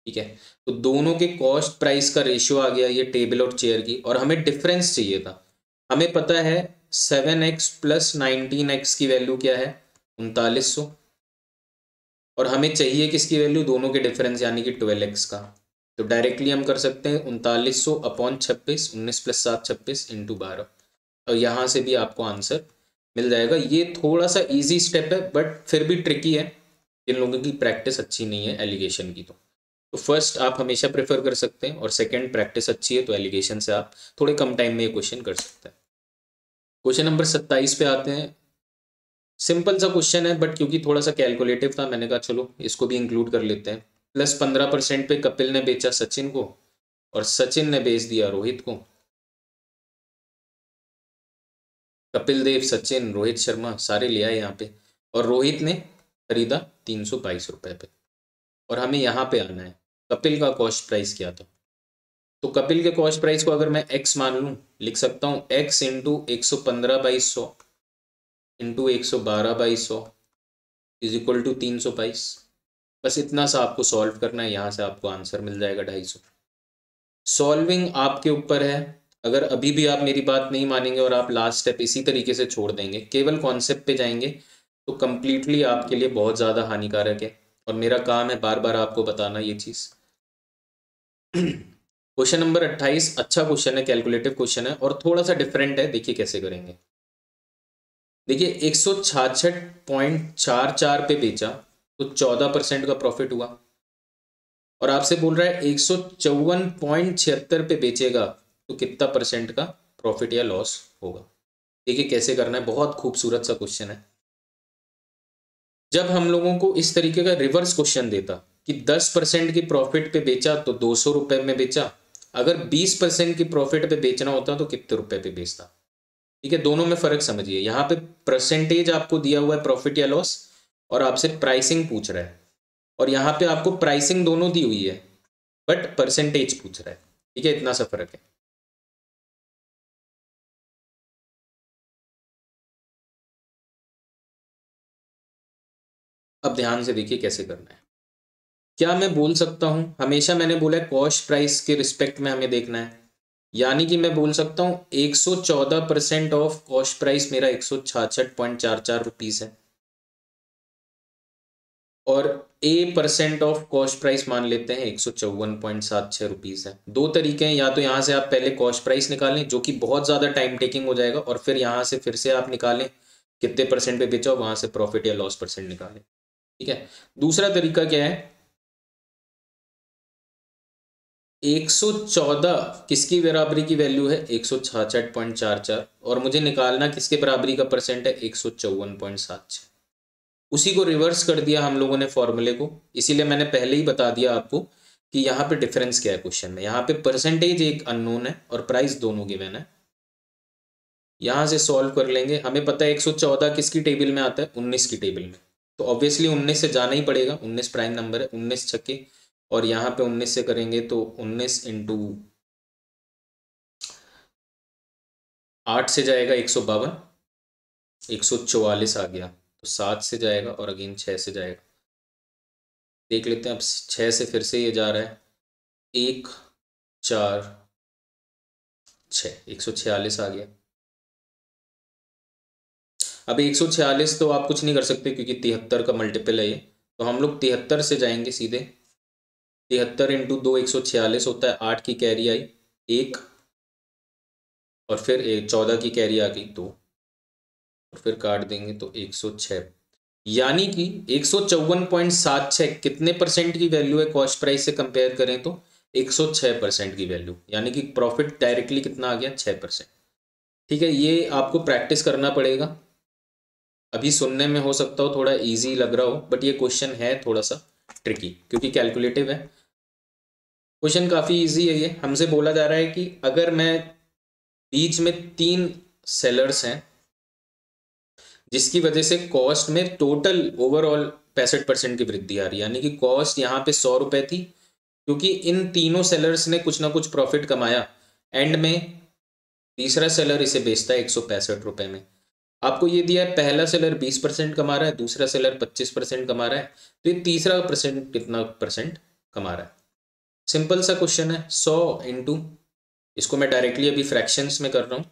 ठीक है, तो दोनों के कॉस्ट प्राइस का रेशियो आ गया, ये टेबल और चेयर की, और हमें डिफरेंस चाहिए था। हमें पता है 7x प्लस 19x की वैल्यू क्या है 3900, और हमें चाहिए किसकी वैल्यू, दोनों के डिफरेंस यानी कि 12x का। तो डायरेक्टली हम कर सकते हैं 3900 अपॉन 26, 19 + 7 26 इंटू 12, और यहाँ से भी आपको आंसर मिल जाएगा। ये थोड़ा सा इजी स्टेप है बट फिर भी ट्रिकी है, इन लोगों की प्रैक्टिस अच्छी नहीं है एलिगेशन की। तो फर्स्ट आप हमेशा प्रेफर कर सकते हैं, और सेकंड प्रैक्टिस अच्छी है तो एलिगेशन से आप थोड़े कम टाइम में ये क्वेश्चन कर सकते हैं। क्वेश्चन नंबर 27 पे आते हैं। सिंपल सा क्वेश्चन है बट क्योंकि थोड़ा सा कैलकुलेटिव था, मैंने कहा चलो इसको भी इंक्लूड कर लेते हैं। +15% पे कपिल ने बेचा सचिन को, और सचिन ने बेच दिया रोहित को। कपिल देव, सचिन, रोहित शर्मा सारे ले आए यहाँ पे, और रोहित ने खरीदा 322 रुपए पे, और हमें यहाँ पे आना है कपिल का कॉस्ट प्राइस क्या था। तो कपिल के कॉस्ट प्राइस को अगर मैं x मान लूँ, लिख सकता हूँ x into 115/100 into 112/100 is equal to 322। बस इतना सा आपको सॉल्व करना है, यहाँ से आपको आंसर मिल जाएगा 250। सॉल्विंग आपके ऊपर है, अगर अभी भी आप मेरी बात नहीं मानेंगे और आप लास्ट स्टेप इसी तरीके से छोड़ देंगे, केवल कॉन्सेप्ट पे जाएंगे, तो कम्प्लीटली आपके लिए बहुत ज़्यादा हानिकारक है। और मेरा काम है बार बार आपको बताना ये चीज़। क्वेश्चन नंबर 28 अच्छा क्वेश्चन है, कैलकुलेटिव क्वेश्चन है और थोड़ा सा डिफरेंट है। देखिए कैसे करेंगे। देखिए 166.44 पे बेचा तो 14% का प्रॉफिट हुआ, और आपसे बोल रहा है 154.76 पे बेचेगा तो कितना परसेंट का प्रॉफिट या लॉस होगा। देखिए कैसे करना है, बहुत खूबसूरत सा क्वेश्चन है। जब हम लोगों को इस तरीके का रिवर्स क्वेश्चन देता कि 10% की प्रॉफिट पे बेचा तो 200 रुपए में बेचा, अगर 20% की प्रॉफिट पे बेचना होता तो कितने रुपए पे बेचता। ठीक है, दोनों में फर्क समझिए। यहाँ पे परसेंटेज आपको दिया हुआ है प्रॉफिट या लॉस, और आपसे प्राइसिंग पूछ रहा है, और यहाँ पे आपको प्राइसिंग दोनों दी हुई है बट परसेंटेज पूछ रहा है। ठीक है, इतना सा फर्क है। अब ध्यान से देखिए कैसे करना है। क्या मैं बोल सकता हूं, हमेशा मैंने बोला है कॉस्ट प्राइस के रिस्पेक्ट में हमें देखना है, यानी कि मैं बोल सकता हूं 114% ऑफ कॉस्ट प्राइस मेरा 166.44 रुपीज है, और ए परसेंट ऑफ कॉस्ट प्राइस मान लेते हैं 154.76 रुपीज है। दो तरीके हैं, या तो यहाँ से आप पहले कॉस्ट प्राइस निकालें जो कि बहुत ज़्यादा टाइम टेकिंग हो जाएगा, और फिर यहाँ से फिर से आप निकालें कितने परसेंट पे बेचा, वहां से प्रॉफिट या लॉस परसेंट निकालें। ठीक है, दूसरा तरीका क्या है, 114 किसकी बराबरी की वैल्यू है, 166.44, और मुझे निकालना किसके बराबरी का परसेंट है, 154.76। उसी को रिवर्स कर दिया हम लोगों ने फॉर्मूले को, इसीलिए मैंने पहले ही बता दिया आपको कि यहाँ पे डिफरेंस क्या है क्वेश्चन में। यहाँ पे परसेंटेज एक अननोन है और प्राइस दोनों गिवन है। यहाँ से सॉल्व कर लेंगे, हमें पता है 114 किसकी टेबल में आता है, 19 की टेबल में, तो ऑब्वियसली 19 से जाना ही पड़ेगा, 19 प्राइम नंबर है, 19 छक्के, और यहाँ पे 19 से करेंगे तो 19 इंटू 8 से जाएगा 152, 144 आ गया, तो 7 से जाएगा और अगेन 6 से जाएगा। देख लेते हैं, अब 6 से फिर से ये जा रहा है, 1 4 6, 146 आ गया। अब 146 तो आप कुछ नहीं कर सकते क्योंकि 73 का मल्टीपल है ये, तो हम लोग 73 से जाएंगे सीधे। 73 इंटू 2 146 होता है, 8 की कैरी आई 1, और फिर 14 की कैरी आ गई 2, और फिर काट देंगे तो 106, यानी कि 154.76 कितने परसेंट की वैल्यू है कॉस्ट प्राइस से कंपेयर करें तो 106% की वैल्यू, यानी कि प्रॉफिट डायरेक्टली कितना आ गया, 6%। ठीक है, ये आपको प्रैक्टिस करना पड़ेगा। अभी सुनने में हो सकता हो थोड़ा इजी लग रहा हो, बट ये क्वेश्चन है थोड़ा सा ट्रिकी क्योंकि कैलकुलेटिव है। क्वेश्चन काफ़ी इजी है। ये हमसे बोला जा रहा है कि अगर मैं बीच में 3 सेलर्स हैं जिसकी वजह से कॉस्ट में टोटल ओवरऑल 65% की वृद्धि आ रही है, यानी कि कॉस्ट यहाँ पे 100 रुपये थी, क्योंकि इन तीनों सेलर्स ने कुछ ना कुछ प्रॉफिट कमाया, एंड में तीसरा सेलर इसे बेचता है 165 रुपये में। आपको ये दिया है पहला सेलर 20% कमा रहा है, दूसरा सेलर 25% कमा रहा है, तो ये तीसरा परसेंट कितना परसेंट कमा रहा है। सिंपल सा क्वेश्चन है, 100 इंटू, इसको मैं डायरेक्टली अभी फ्रैक्शंस में कर रहा हूँ।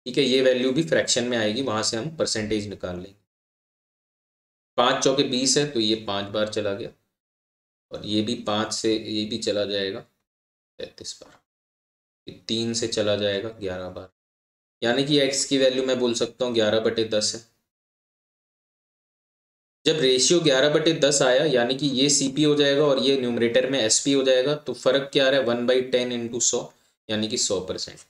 ठीक है, ये वैल्यू भी फ्रैक्शन में आएगी, वहां से हम परसेंटेज निकाल लेंगे। 5 चौके 20 है तो ये 5 बार चला गया, और ये भी 5 से ये भी चला जाएगा 33 बार, ये 3 से चला जाएगा 11 बार, यानी कि x की वैल्यू मैं बोल सकता हूँ 11/10 है। जब रेशियो 11/10 आया, यानी कि ये CP हो जाएगा और ये न्यूमरेटर में SP हो जाएगा, तो फर्क क्या आ रहा है, 1/10 इंटू 100, यानी कि 100%।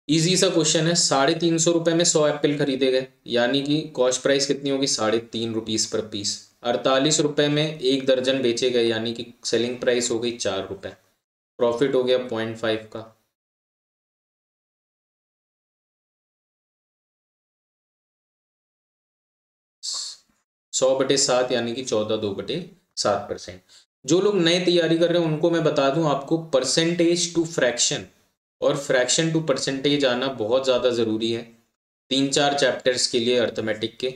इजी सा क्वेश्चन है। 350 रुपये में 100 एप्पल खरीदे गए, यानी कि कॉस्ट प्राइस कितनी होगी, 3.5 रुपीज़ पर पीस। 48 रुपये में 1 दर्जन बेचे गए, यानी कि सेलिंग प्राइस हो गई 4 रुपये, प्रॉफिट हो गया 0.5 का। सौ बटे 7 यानी कि 14/2/7%। जो लोग नए तैयारी कर रहे हैं उनको मैं बता दूं, आपको परसेंटेज टू फ्रैक्शन और फ्रैक्शन टू परसेंटेज आना बहुत ज़्यादा ज़रूरी है 3-4 चैप्टर्स के लिए अर्थमेटिक के,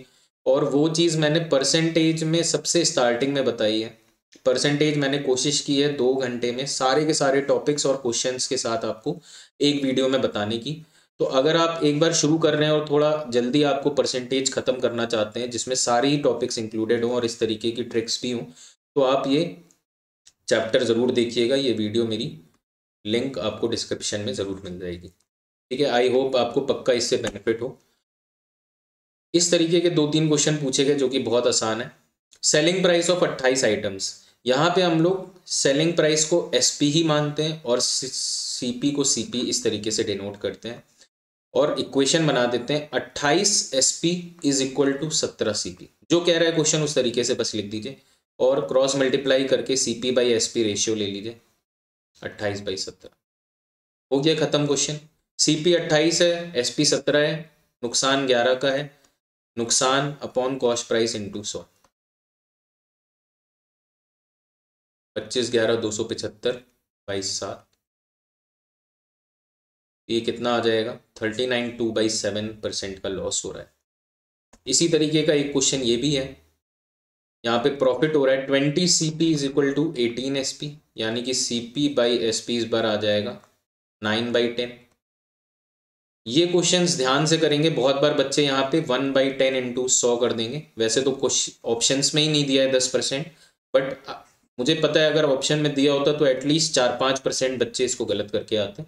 और वो चीज़ मैंने परसेंटेज में सबसे स्टार्टिंग में बताई है। परसेंटेज मैंने कोशिश की है 2 घंटे में सारे के सारे टॉपिक्स और क्वेश्चंस के साथ आपको एक वीडियो में बताने की। तो अगर आप एक बार शुरू कर रहे हैं और थोड़ा जल्दी आपको परसेंटेज ख़त्म करना चाहते हैं जिसमें सारे ही टॉपिक्स इंक्लूडेड हों और इस तरीके की ट्रिक्स भी हों, तो आप ये चैप्टर ज़रूर देखिएगा। ये वीडियो मेरी लिंक आपको डिस्क्रिप्शन में ज़रूर मिल जाएगी। ठीक है, आई होप आपको पक्का इससे बेनिफिट हो। इस तरीके के 2-3 क्वेश्चन पूछे गए जो कि बहुत आसान है। Selling price of 28 items. यहाँ पे हम लोग सेलिंग प्राइस को एसपी ही मानते हैं और सीपी को सीपी इस तरीके से डिनोट करते हैं और इक्वेशन बना देते हैं 28 SP is equal to 17 CP. जो कह रहा है क्वेश्चन उस तरीके से बस लिख दीजिए और क्रॉस मल्टीप्लाई करके सीपी बाई एसपी रेशियो ले लीजिए 28/17। हो गया खत्म क्वेश्चन। सीपी 28 है, एसपी 17 है, नुकसान 11 का है, नुकसान अपॉन कॉस्ट प्राइस इंटू 100। 25 11 275/7। ये कितना आ जाएगा 39.2/7% का लॉस हो रहा है। इसी तरीके का एक क्वेश्चन ये भी है। यहाँ पे प्रॉफिट हो रहा है 20 CP is equal to 18 SP, यानी कि सीपी बाई एसपी इस बार आ जाएगा 9/10। ये क्वेश्चंस ध्यान से करेंगे। बहुत बार बच्चे यहाँ पे 1/10 इंटू 100 कर देंगे। वैसे तो ऑप्शंस में ही नहीं दिया है 10%, बट मुझे पता है अगर ऑप्शन में दिया होता तो एटलीस्ट 4-5% बच्चे इसको गलत करके आते।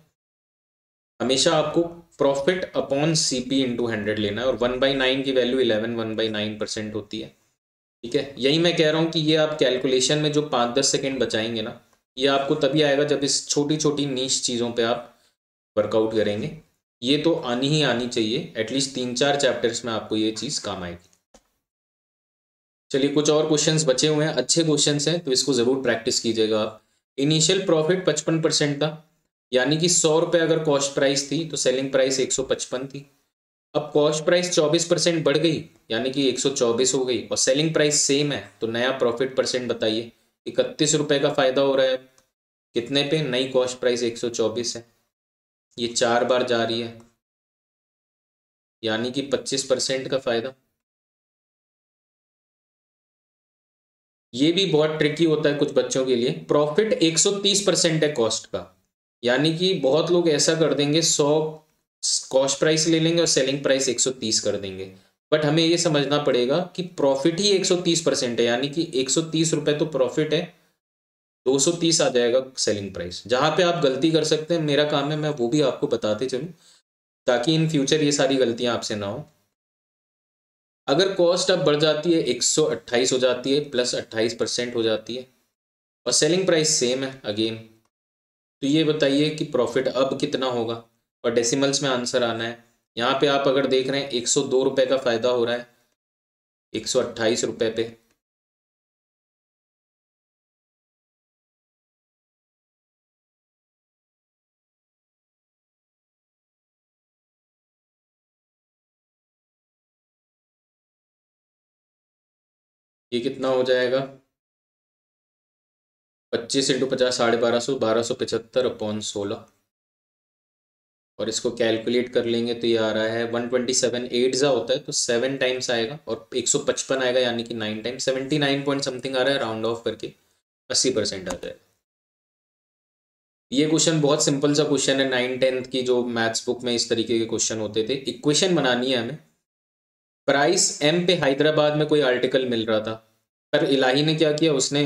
हमेशा आपको प्रॉफिट अपॉन सीपी इंटू 100 लेना है और 1/9 की वैल्यू 11 1/9% होती है। ठीक है, यही मैं कह रहा हूँ कि ये आप कैलकुलेशन में जो 5-10 सेकेंड बचाएंगे ना, ये आपको तभी आएगा जब इस छोटी छोटी नीश चीज़ों पे आप वर्कआउट करेंगे। ये तो आनी ही आनी चाहिए, एटलीस्ट 3-4 चैप्टर्स में आपको ये चीज़ काम आएगी। चलिए कुछ और क्वेश्चंस बचे हुए हैं, अच्छे क्वेश्चंस हैं तो इसको ज़रूर प्रैक्टिस कीजिएगा आप। इनिशियल प्रॉफिट 55% था, यानी कि 100 रुपये अगर कॉस्ट प्राइस थी तो सेलिंग प्राइस 155 थी। अब कॉस्ट प्राइस 24% बढ़ गई, यानी कि 124 हो गई और सेलिंग प्राइस सेम है, तो नया प्रॉफिट परसेंट बताइए। 31 रुपये का फ़ायदा हो रहा है। कितने पे? नई कॉस्ट प्राइस 124 है, ये 4 बार जा रही है, यानी कि 25% का फ़ायदा। ये भी बहुत ट्रिकी होता है कुछ बच्चों के लिए। प्रॉफिट 130% है कॉस्ट का, यानी कि बहुत लोग ऐसा कर देंगे 100 कॉस्ट प्राइस ले लेंगे और सेलिंग प्राइस 130 कर देंगे। बट हमें ये समझना पड़ेगा कि प्रॉफिट ही 130% है, यानी कि 130 रुपये तो प्रॉफिट है, 230 आ जाएगा सेलिंग प्राइस। जहाँ पे आप गलती कर सकते हैं, मेरा काम है मैं वो भी आपको बताते चलूँ ताकि इन फ्यूचर ये सारी गलतियाँ आपसे ना हो। अगर कॉस्ट अब बढ़ जाती है 128 हो जाती है, प्लस 28% हो जाती है और सेलिंग प्राइस सेम है अगेन, तो ये बताइए कि प्रॉफिट अब कितना होगा और डेसिमल्स में आंसर आना है। यहाँ पे आप अगर देख रहे हैं 102 रुपये का फ़ायदा हो रहा है 128 रुपये पे। ये कितना हो जाएगा 25 × 50 1250, 1275/16 और इसको कैलकुलेट कर लेंगे तो ये आ रहा है 127। 8 जा होता है तो 7 टाइम्स आएगा और 155 आएगा, यानी कि 9 टाइम्स 79 पॉइंट समथिंग आ रहा है, राउंड ऑफ करके 80% आ जाएगा। ये क्वेश्चन बहुत सिंपल सा क्वेश्चन है, 9-10 की जो मैथ्स बुक में इस तरीके के क्वेश्चन होते थे। इक्वेशन बनानी है हमें। प्राइस एम पे हैदराबाद में कोई आर्टिकल मिल रहा था, पर इलाही ने क्या किया, उसने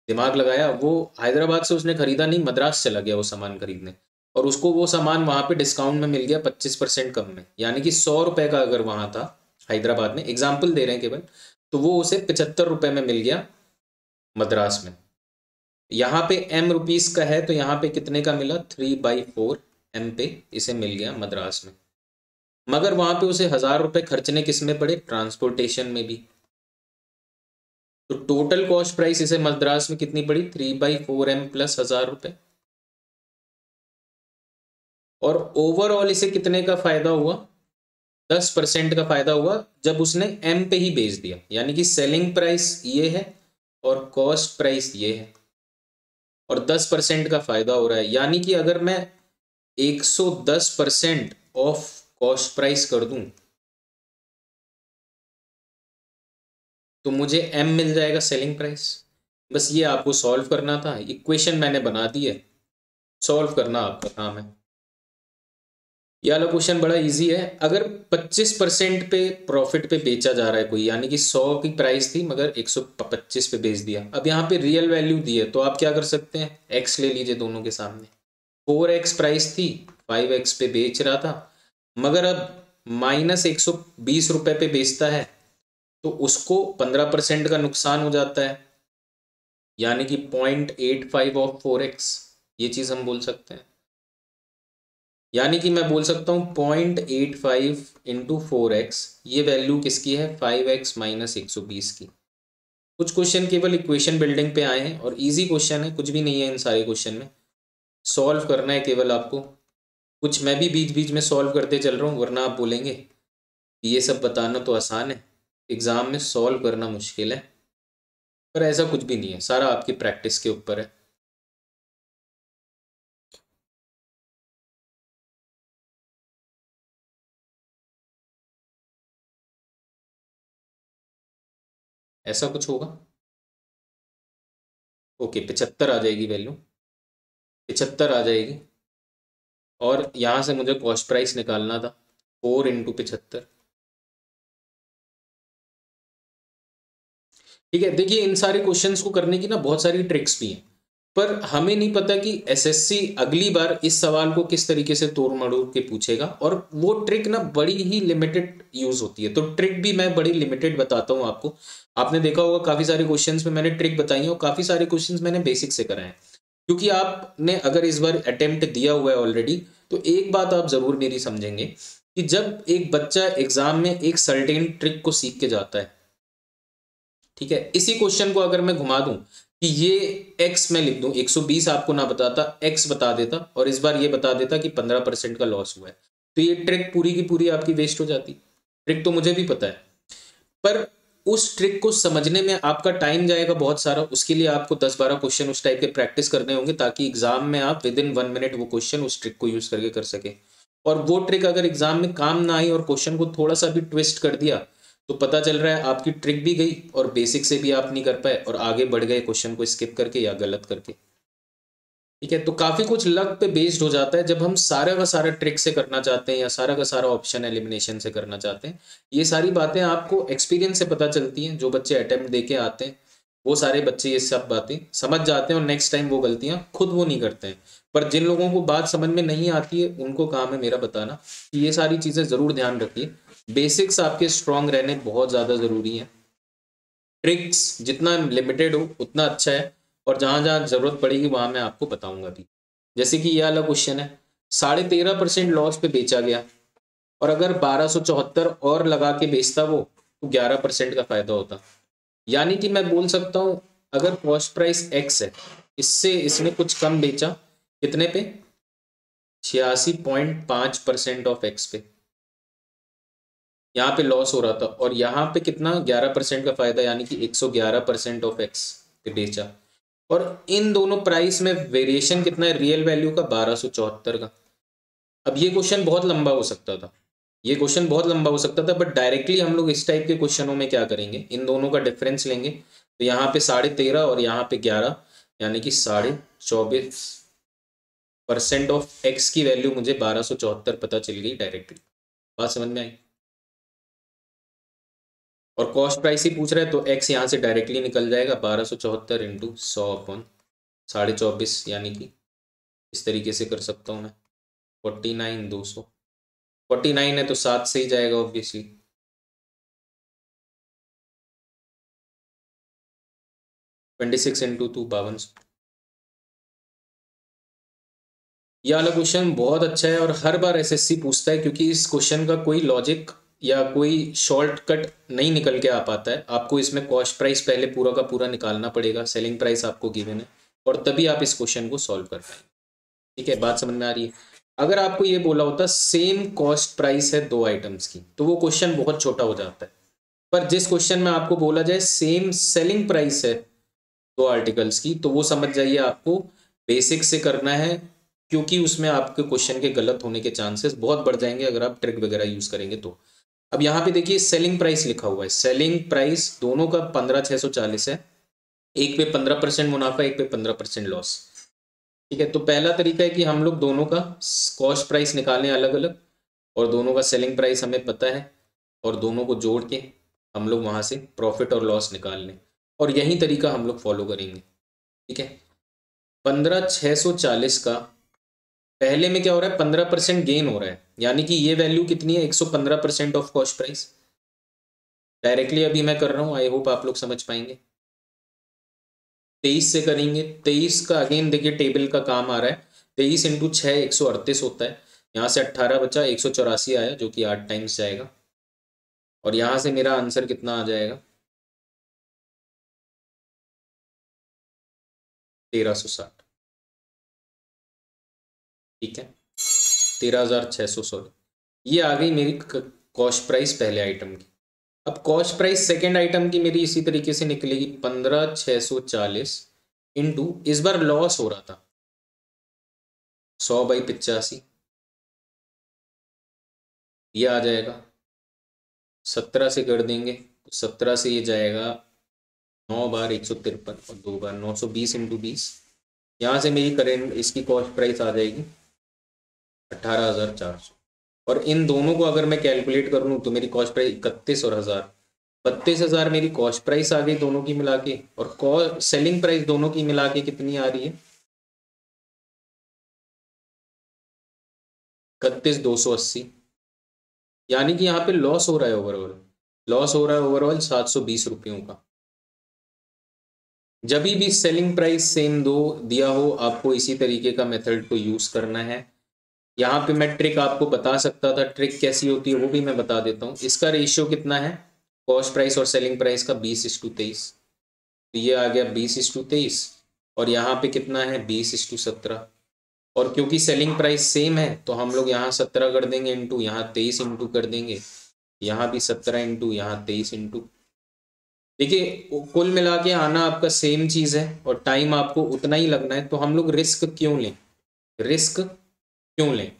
दिमाग लगाया, वो हैदराबाद से उसने खरीदा नहीं, मद्रास चला गया वो सामान खरीदने और उसको वो सामान वहाँ पे डिस्काउंट में मिल गया 25% कम में, यानी कि 100 रुपये का अगर वहाँ था हैदराबाद में, एग्जाम्पल दे रहे हैं केवल, तो वो उसे 75 रुपये में मिल गया मद्रास में। यहाँ पे एम रुपीज़ का है तो यहाँ पे कितने का मिला 3/4 एम पे इसे मिल गया मद्रास में, मगर वहाँ पे उसे 1000 रुपये खर्चने किस में पड़े, ट्रांसपोर्टेशन में भी। तो टोटल कॉस्ट प्राइस इसे मद्रास में कितनी पड़ी 3/4 एम प्लस 1000 रुपये, और ओवरऑल इसे कितने का फायदा हुआ 10% का फायदा हुआ जब उसने एम पे ही बेच दिया, यानी कि सेलिंग प्राइस ये है और कॉस्ट प्राइस ये है और 10% का फायदा हो रहा है, यानी कि अगर मैं 110% ऑफ कॉस्ट प्राइस कर दूं तो मुझे m मिल जाएगा सेलिंग प्राइस। बस ये आपको सॉल्व करना था, इक्वेशन मैंने बना दी है, सॉल्व करना आपका काम है। ये वाला क्वेश्चन बड़ा इजी है। अगर 25% पे प्रॉफिट पे बेचा जा रहा है कोई, यानी कि 100 की प्राइस थी मगर 125 पे बेच दिया। अब यहाँ पे रियल वैल्यू दी है तो आप क्या कर सकते हैं, x ले लीजिए दोनों के सामने। 4x प्राइस थी, 5x पे बेच रहा था, मगर अब -120 रुपये पे बेचता है तो उसको 15% का नुकसान हो जाता है, यानी कि 0.85 ऑफ 4x। ये चीज़ हम बोल सकते हैं, यानी कि मैं बोल सकता हूँ 0.85 इंटू 4x, ये वैल्यू किसकी है, 5x माइनस 120 की। कुछ क्वेश्चन केवल इक्वेशन बिल्डिंग पे आए हैं और इजी क्वेश्चन है, कुछ भी नहीं है इन सारे क्वेश्चन में, सॉल्व करना है केवल आपको। कुछ मैं भी बीच बीच में सॉल्व करते चल रहा हूँ, वरना आप बोलेंगे कि ये सब बताना तो आसान है, एग्ज़ाम में सॉल्व करना मुश्किल है। पर ऐसा कुछ भी नहीं है, सारा आपकी प्रैक्टिस के ऊपर है। ऐसा कुछ होगा, ओके 75 आ जाएगी वैल्यू, 75 आ जाएगी। और यहाँ से मुझे कॉस्ट प्राइस निकालना था, 4 इंटू 75। ठीक है, देखिए इन सारे क्वेश्चंस को करने की ना बहुत सारी ट्रिक्स भी हैं, पर हमें नहीं पता कि एसएससी अगली बार इस सवाल को किस तरीके से तोड़ मड़ोड़ के पूछेगा, और वो ट्रिक ना बड़ी ही लिमिटेड यूज होती है। तो ट्रिक भी मैं बड़ी लिमिटेड बताता हूँ आपको। आपने देखा होगा काफी सारे क्वेश्चंस में मैंने ट्रिक बताई है और काफी सारे क्वेश्चंस मैंने बेसिक से कराए हैं, क्योंकि आपने अगर इस बार अटेम्प्ट दिया हुआ है ऑलरेडी, तो एक बात आप जरूर मेरी समझेंगे कि जब एक बच्चा एग्जाम में एक सर्टेन ट्रिक को सीख के जाता है, ठीक है, इसी क्वेश्चन को अगर मैं घुमा दूं कि ये x में लिख दूं, 120 आपको ना बताता, x बता देता और इस बार ये बता देता कि 15% का लॉस हुआ है, तो ये ट्रिक पूरी की पूरी आपकी वेस्ट हो जाती। ट्रिक तो मुझे भी पता है, पर उस ट्रिक को समझने में आपका टाइम जाएगा बहुत सारा। उसके लिए आपको 10-12 क्वेश्चन उस टाइप के प्रैक्टिस करने होंगे, ताकि एग्जाम में आप विद इन 1 मिनट वो क्वेश्चन उस ट्रिक को यूज करके कर सके। और वो ट्रिक अगर एग्जाम में काम ना आई और क्वेश्चन को थोड़ा सा भी ट्विस्ट कर दिया, तो पता चल रहा है आपकी ट्रिक भी गई और बेसिक से भी आप नहीं कर पाए और आगे बढ़ गए क्वेश्चन को स्किप करके या गलत करके। ठीक है, तो काफी कुछ लक पे बेस्ड हो जाता है जब हम सारा का सारा ट्रिक से करना चाहते हैं या सारा का सारा ऑप्शन एलिमिनेशन से करना चाहते हैं। ये सारी बातें आपको एक्सपीरियंस से पता चलती हैं। जो बच्चे अटेम्प्ट दे के आते हैं वो सारे बच्चे ये सब बातें समझ जाते हैं और नेक्स्ट टाइम वो गलतियां खुद वो नहीं करते हैं। पर जिन लोगों को बात समझ में नहीं आती है उनको काम है मेरा बताना कि ये सारी चीजें जरूर ध्यान रखिए। बेसिक्स आपके स्ट्रांग रहने बहुत ज्यादा जरूरी है। ट्रिक्स जितना लिमिटेड हो उतना अच्छा है, और जहां जहां जरूरत पड़ेगी वहां मैं आपको बताऊंगा भी। जैसे कि ये वाला क्वेश्चन है, 13.5% लॉस पे बेचा गया और अगर 1274 और लगा के बेचता वो, तो 11% का फायदा होता। यानी कि मैं बोल सकता हूं अगर कॉस्ट प्राइस x है, इससे इसने कुछ कम बेचा, कितने पे, 86.5% ऑफ x पे, यहाँ पे लॉस हो रहा था, और यहाँ पे कितना 11% का फायदा, यानी कि 111% ऑफ x पे बेचा। और इन दोनों प्राइस में वेरिएशन कितना है रियल वैल्यू का, 1274 का। अब ये क्वेश्चन बहुत लंबा हो सकता था, ये क्वेश्चन बहुत लंबा हो सकता था, बट डायरेक्टली हम लोग इस टाइप के क्वेश्चनों में क्या करेंगे, इन दोनों का डिफरेंस लेंगे। तो यहाँ पे 13.5 और यहाँ पे 11, यानी कि 24.5% ऑफ x की वैल्यू मुझे 1274 पता चल गई डायरेक्टली। बात समझ में आई। और कॉस्ट प्राइस ही पूछ रहा है तो x यहाँ से डायरेक्टली निकल जाएगा, 1274 इंटू 100/24.5, यानी कि इस तरीके से कर सकता हूँ मैं, 49,200। 49 है तो 7 से ही जाएगा ऑब्वियसली। 26 इंटू 2 5200। यह वाला क्वेश्चन बहुत अच्छा है और हर बार एसएससी पूछता है, क्योंकि इस क्वेश्चन का कोई लॉजिक या कोई शॉर्टकट नहीं निकल के आ पाता है। आपको इसमें कॉस्ट प्राइस पहले पूरा का पूरा निकालना पड़ेगा, सेलिंग प्राइस आपको गिवन है, और तभी आप इस क्वेश्चन को सॉल्व कर पाएंगे। ठीक है, बात समझ में आ रही है। अगर आपको ये बोला होता सेम कॉस्ट प्राइस है 2 आइटम्स की, तो वो क्वेश्चन बहुत छोटा हो जाता है। पर जिस क्वेश्चन में आपको बोला जाए सेम सेलिंग प्राइस है 2 आर्टिकल्स की, तो वो समझ जाइए आपको बेसिक से करना है, क्योंकि उसमें आपके क्वेश्चन के गलत होने के चांसेस बहुत बढ़ जाएंगे अगर आप ट्रिक वगैरह यूज करेंगे तो। अब यहाँ पे देखिए सेलिंग प्राइस लिखा हुआ है, सेलिंग प्राइस दोनों का 15,640 है, एक पे 15% मुनाफा, एक पे 15% लॉस। ठीक है, तो पहला तरीका है कि हम लोग दोनों का कॉस्ट प्राइस निकालें अलग अलग, और दोनों का सेलिंग प्राइस हमें पता है, और दोनों को जोड़ के हम लोग वहाँ से प्रॉफिट और लॉस निकाल लें, और यही तरीका हम लोग फॉलो करेंगे। ठीक है, 15,640 का पहले में क्या हो रहा है, 15% गेन हो रहा है, यानी कि ये वैल्यू कितनी है, 115% ऑफ कॉस्ट प्राइस। डायरेक्टली अभी मैं कर रहा हूँ, आई होप आप लोग समझ पाएंगे। 23 से करेंगे, 23 का अगेन देखिए टेबल का काम आ रहा है, 23 इंटू 6 138 होता है, यहाँ से 18 बचा, 184 आया जो कि 8 टाइम्स जाएगा, और यहाँ से मेरा आंसर कितना आ जाएगा, 1360। ठीक है, 13,600 सॉरी, ये आ गई मेरी कॉस्ट प्राइस पहले आइटम की। अब कॉस्ट प्राइस सेकेंड आइटम की मेरी इसी तरीके से निकलेगी, 15,640 इंटू, इस बार लॉस हो रहा था 100/85, ये आ जाएगा 17 से कर देंगे, 17 से ये जाएगा 9 बार 153 और 2 बार 920 इंटू 20, यहाँ से मेरी करेंट इसकी कॉस्ट प्राइस आ जाएगी 18,400। और इन दोनों को अगर मैं कैलकुलेट कर लूँ तो मेरी कॉस्ट प्राइस 31 और 1000, 32,000 मेरी कॉस्ट प्राइस आ गई दोनों की मिला के, और सेलिंग प्राइस दोनों की मिला के कितनी आ रही है, 31,280, यानी कि यहाँ पे लॉस हो रहा है ओवरऑल, लॉस हो रहा है ओवरऑल 720 रुपयों का। जब भी सेलिंग प्राइस सेम दो दिया हो, आपको इसी तरीके का मेथड को यूज करना है। यहाँ पे मैं ट्रिक आपको बता सकता था, ट्रिक कैसी होती है वो भी मैं बता देता हूँ। इसका रेशियो कितना है, कॉस्ट प्राइस और सेलिंग प्राइस का 20:23, तो ये आ गया 20:23, और यहाँ पे कितना है 20:17, और क्योंकि सेलिंग प्राइस सेम है तो हम लोग यहाँ 17 कर देंगे इंटू, यहाँ 23 इंटू कर देंगे, यहाँ भी 17 इंटू, यहाँ 23 इंटू। देखिए कुल मिला के आना आपका सेम चीज़ है और टाइम आपको उतना ही लगना है, तो हम लोग रिस्क क्यों लें, रिस्क क्यों लें।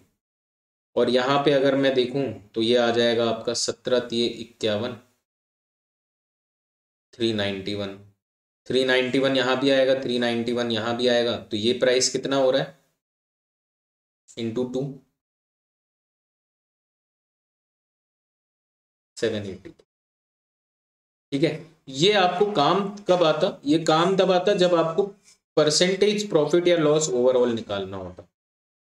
और यहाँ पे अगर मैं देखूं तो ये आ जाएगा आपका 17×3=51, 391, 391 यहाँ भी आएगा, 391 यहाँ भी आएगा, तो ये प्राइस कितना हो रहा है, इंटू 2, 780। ठीक है, ये आपको काम कब आता, ये काम तब आता जब आपको परसेंटेज प्रॉफिट या लॉस ओवरऑल निकालना होता,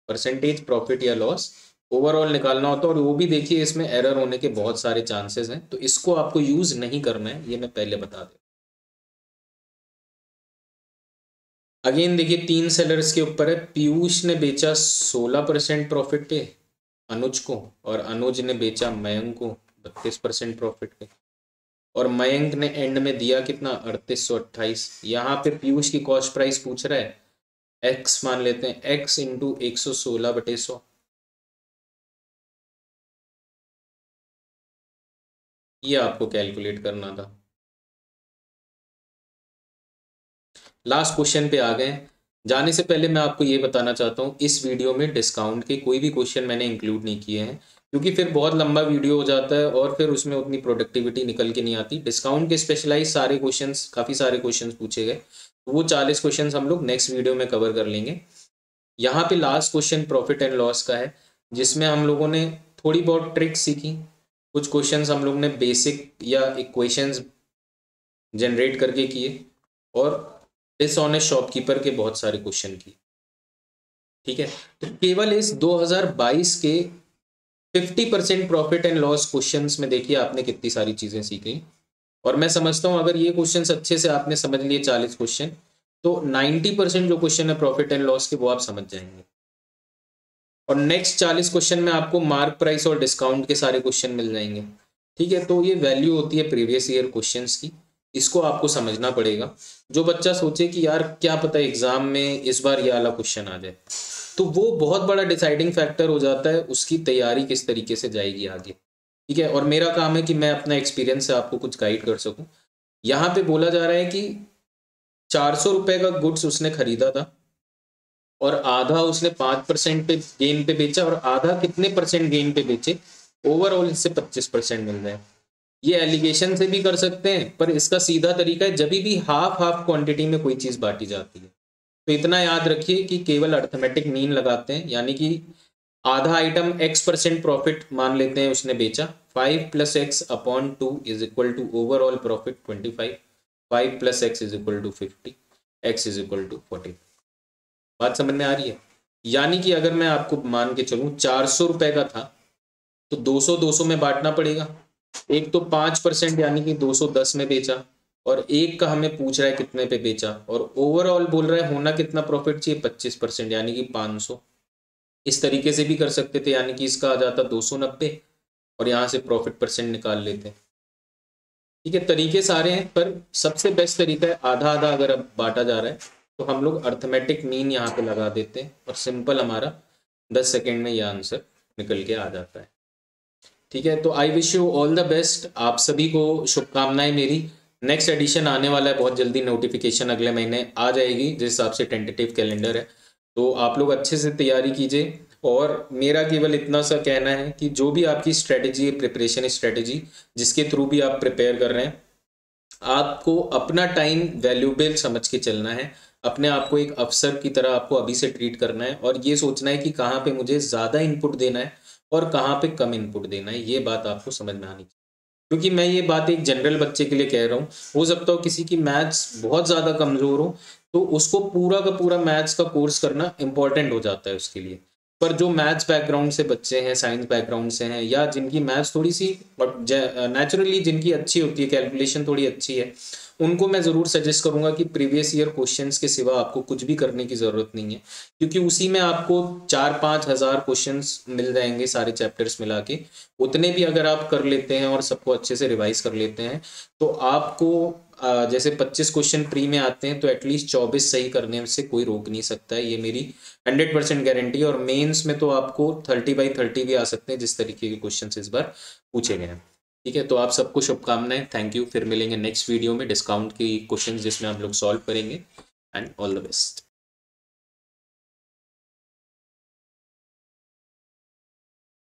परसेंटेज प्रॉफिट या लॉस ओवरऑल निकालना होता, और वो भी देखिए इसमें एरर होने के बहुत सारे चांसेस हैं, तो इसको आपको यूज नहीं करना है, ये मैं पहले बता दें। अगेन देखिए 3 सेलर्स के ऊपर है, पीयूष ने बेचा 16% प्रॉफिट पे अनुज को, और अनुज ने बेचा मयंक को 32% प्रॉफिट पे, और मयंक ने एंड में दिया कितना 3828। यहाँ पे पीयूष की कॉस्ट प्राइस पूछ रहा है, एक्स मान लेते हैं, एक्स इंटू 116/100, ये आपको कैलकुलेट करना था। लास्ट क्वेश्चन पे आ गए, जाने से पहले मैं आपको ये बताना चाहता हूँ, इस वीडियो में डिस्काउंट के कोई भी क्वेश्चन मैंने इंक्लूड नहीं किए हैं, क्योंकि फिर बहुत लंबा वीडियो हो जाता है और फिर उसमें उतनी प्रोडक्टिविटी निकल के नहीं आती। डिस्काउंट के स्पेशलाइज सारे क्वेश्चंस, काफ़ी सारे क्वेश्चंस पूछे गए, तो वो 40 क्वेश्चंस हम लोग नेक्स्ट वीडियो में कवर कर लेंगे। यहाँ पे last question profit and loss का है, जिसमें हम लोगों ने थोड़ी बहुत ट्रिक्स सीखी, कुछ क्वेश्चंस हम लोग ने बेसिक या इक्वेशंस जनरेट करके किए, और डिसऑनेस्ट शॉपकीपर के बहुत सारे क्वेश्चन किए। ठीक है, तो केवल इस 2022 के 50% प्रॉफिट एंड लॉस क्वेश्चंस में देखिए आपने कितनी सारी चीजें सीखी, और मैं समझता हूं अगर ये क्वेश्चंस अच्छे से आपने समझ लिए 40 क्वेश्चन, तो 90% जो क्वेश्चन है प्रॉफिट एंड लॉस के वो आप समझ जाएंगे। और नेक्स्ट 40 क्वेश्चन में आपको मार्क प्राइस और डिस्काउंट के सारे क्वेश्चन मिल जाएंगे। ठीक है, तो ये वैल्यू होती है प्रीवियस ईयर क्वेश्चंस की, इसको आपको समझना पड़ेगा। जो बच्चा सोचे कि यार क्या पता एग्जाम में इस बार ये वाला क्वेश्चन आ जाए, तो वो बहुत बड़ा डिसाइडिंग फैक्टर हो जाता है उसकी तैयारी किस तरीके से जाएगी आगे। ठीक है, और मेरा काम है कि मैं अपना एक्सपीरियंस से आपको कुछ गाइड कर सकूं। यहाँ पे बोला जा रहा है कि 400 रुपये का गुड्स उसने खरीदा था, और आधा उसने 5% पे गेन पे बेचा, और आधा कितने परसेंट गेन पे बेचे, ओवरऑल इससे 25% मिल रहे हैं। ये एलिगेशन से भी कर सकते हैं, पर इसका सीधा तरीका है जब भी हाफ हाफ क्वांटिटी में कोई चीज़ बांटी जाती है तो इतना याद रखिए कि केवल अर्थमेटिक मीन लगाते हैं, यानी कि आधा आइटम x% प्रॉफिट मान लेते हैं उसने बेचा, 5 + x upon 2 is equal to overall profit 25, 5 + x is equal to 50, x is equal to 40। बात समझ में आ रही है? यानी कि अगर मैं आपको मान के चलूँ 400 रुपये का था तो 200 में बांटना पड़ेगा। एक तो 5% यानी कि 210 में बेचा, और एक का हमें पूछ रहा है कितने पे बेचा, और ओवरऑल बोल रहा है होना कितना प्रॉफिट चाहिए 25% यानी कि 500। इस तरीके से भी कर सकते थे, यानी कि इसका आ जाता 290 और यहाँ से प्रॉफिट परसेंट निकाल लेते हैं। ठीक है, तरीके सारे हैं, पर सबसे बेस्ट तरीका है आधा आधा अगर अब बांटा जा रहा है तो हम लोग अर्थमेटिक मीन यहाँ पे लगा देते हैं और सिंपल हमारा 10 सेकेंड में यह आंसर निकल के आ जाता है। ठीक है, तो I wish you all the best, आप सभी को शुभकामनाएं मेरी। नेक्स्ट एडिशन आने वाला है बहुत जल्दी, नोटिफिकेशन अगले महीने आ जाएगी जिस हिसाब से टेंटेटिव कैलेंडर है, तो आप लोग अच्छे से तैयारी कीजिए। और मेरा केवल इतना सा कहना है कि जो भी आपकी स्ट्रेटजी है, प्रिपरेशन स्ट्रेटजी जिसके थ्रू भी आप प्रिपेयर कर रहे हैं, आपको अपना टाइम वैल्यूएबल समझ के चलना है, अपने आप को एक अफसर की तरह आपको अभी से ट्रीट करना है और ये सोचना है कि कहाँ पे मुझे ज़्यादा इनपुट देना है और कहाँ पे कम इनपुट देना है। ये बात आपको समझ में आनी चाहिए, क्योंकि मैं ये बात एक जनरल बच्चे के लिए कह रहा हूँ। हो सकता हो किसी की मैथ्स बहुत ज़्यादा कमज़ोर हो तो उसको पूरा का पूरा मैथ्स का कोर्स करना इम्पॉर्टेंट हो जाता है उसके लिए, पर जो मैथ्स बैकग्राउंड से बच्चे हैं, साइंस बैकग्राउंड से हैं, या जिनकी मैथ्स थोड़ी सी नेचुरली जिनकी अच्छी होती है, कैलकुलेशन थोड़ी अच्छी है, उनको मैं ज़रूर सजेस्ट करूंगा कि प्रीवियस ईयर क्वेश्चंस के सिवा आपको कुछ भी करने की ज़रूरत नहीं है, क्योंकि उसी में आपको 4-5 हज़ार क्वेश्चंस मिल जाएंगे सारे चैप्टर्स मिला के। उतने भी अगर आप कर लेते हैं और सबको अच्छे से रिवाइज कर लेते हैं तो आपको जैसे 25 क्वेश्चन प्री में आते हैं तो एटलीस्ट 24 सही करने से कोई रोक नहीं सकता है, ये मेरी 100% गारंटी है। और मेंस में तो आपको 30/30 भी आ सकते हैं जिस तरीके के क्वेश्चन इस बार पूछे गए हैं। ठीक है, तो आप सबको शुभकामनाएं, थैंक यू। फिर मिलेंगे नेक्स्ट वीडियो में डिस्काउंट की क्वेश्चन जिसमें हम लोग सॉल्व करेंगे, एंड ऑल द बेस्ट।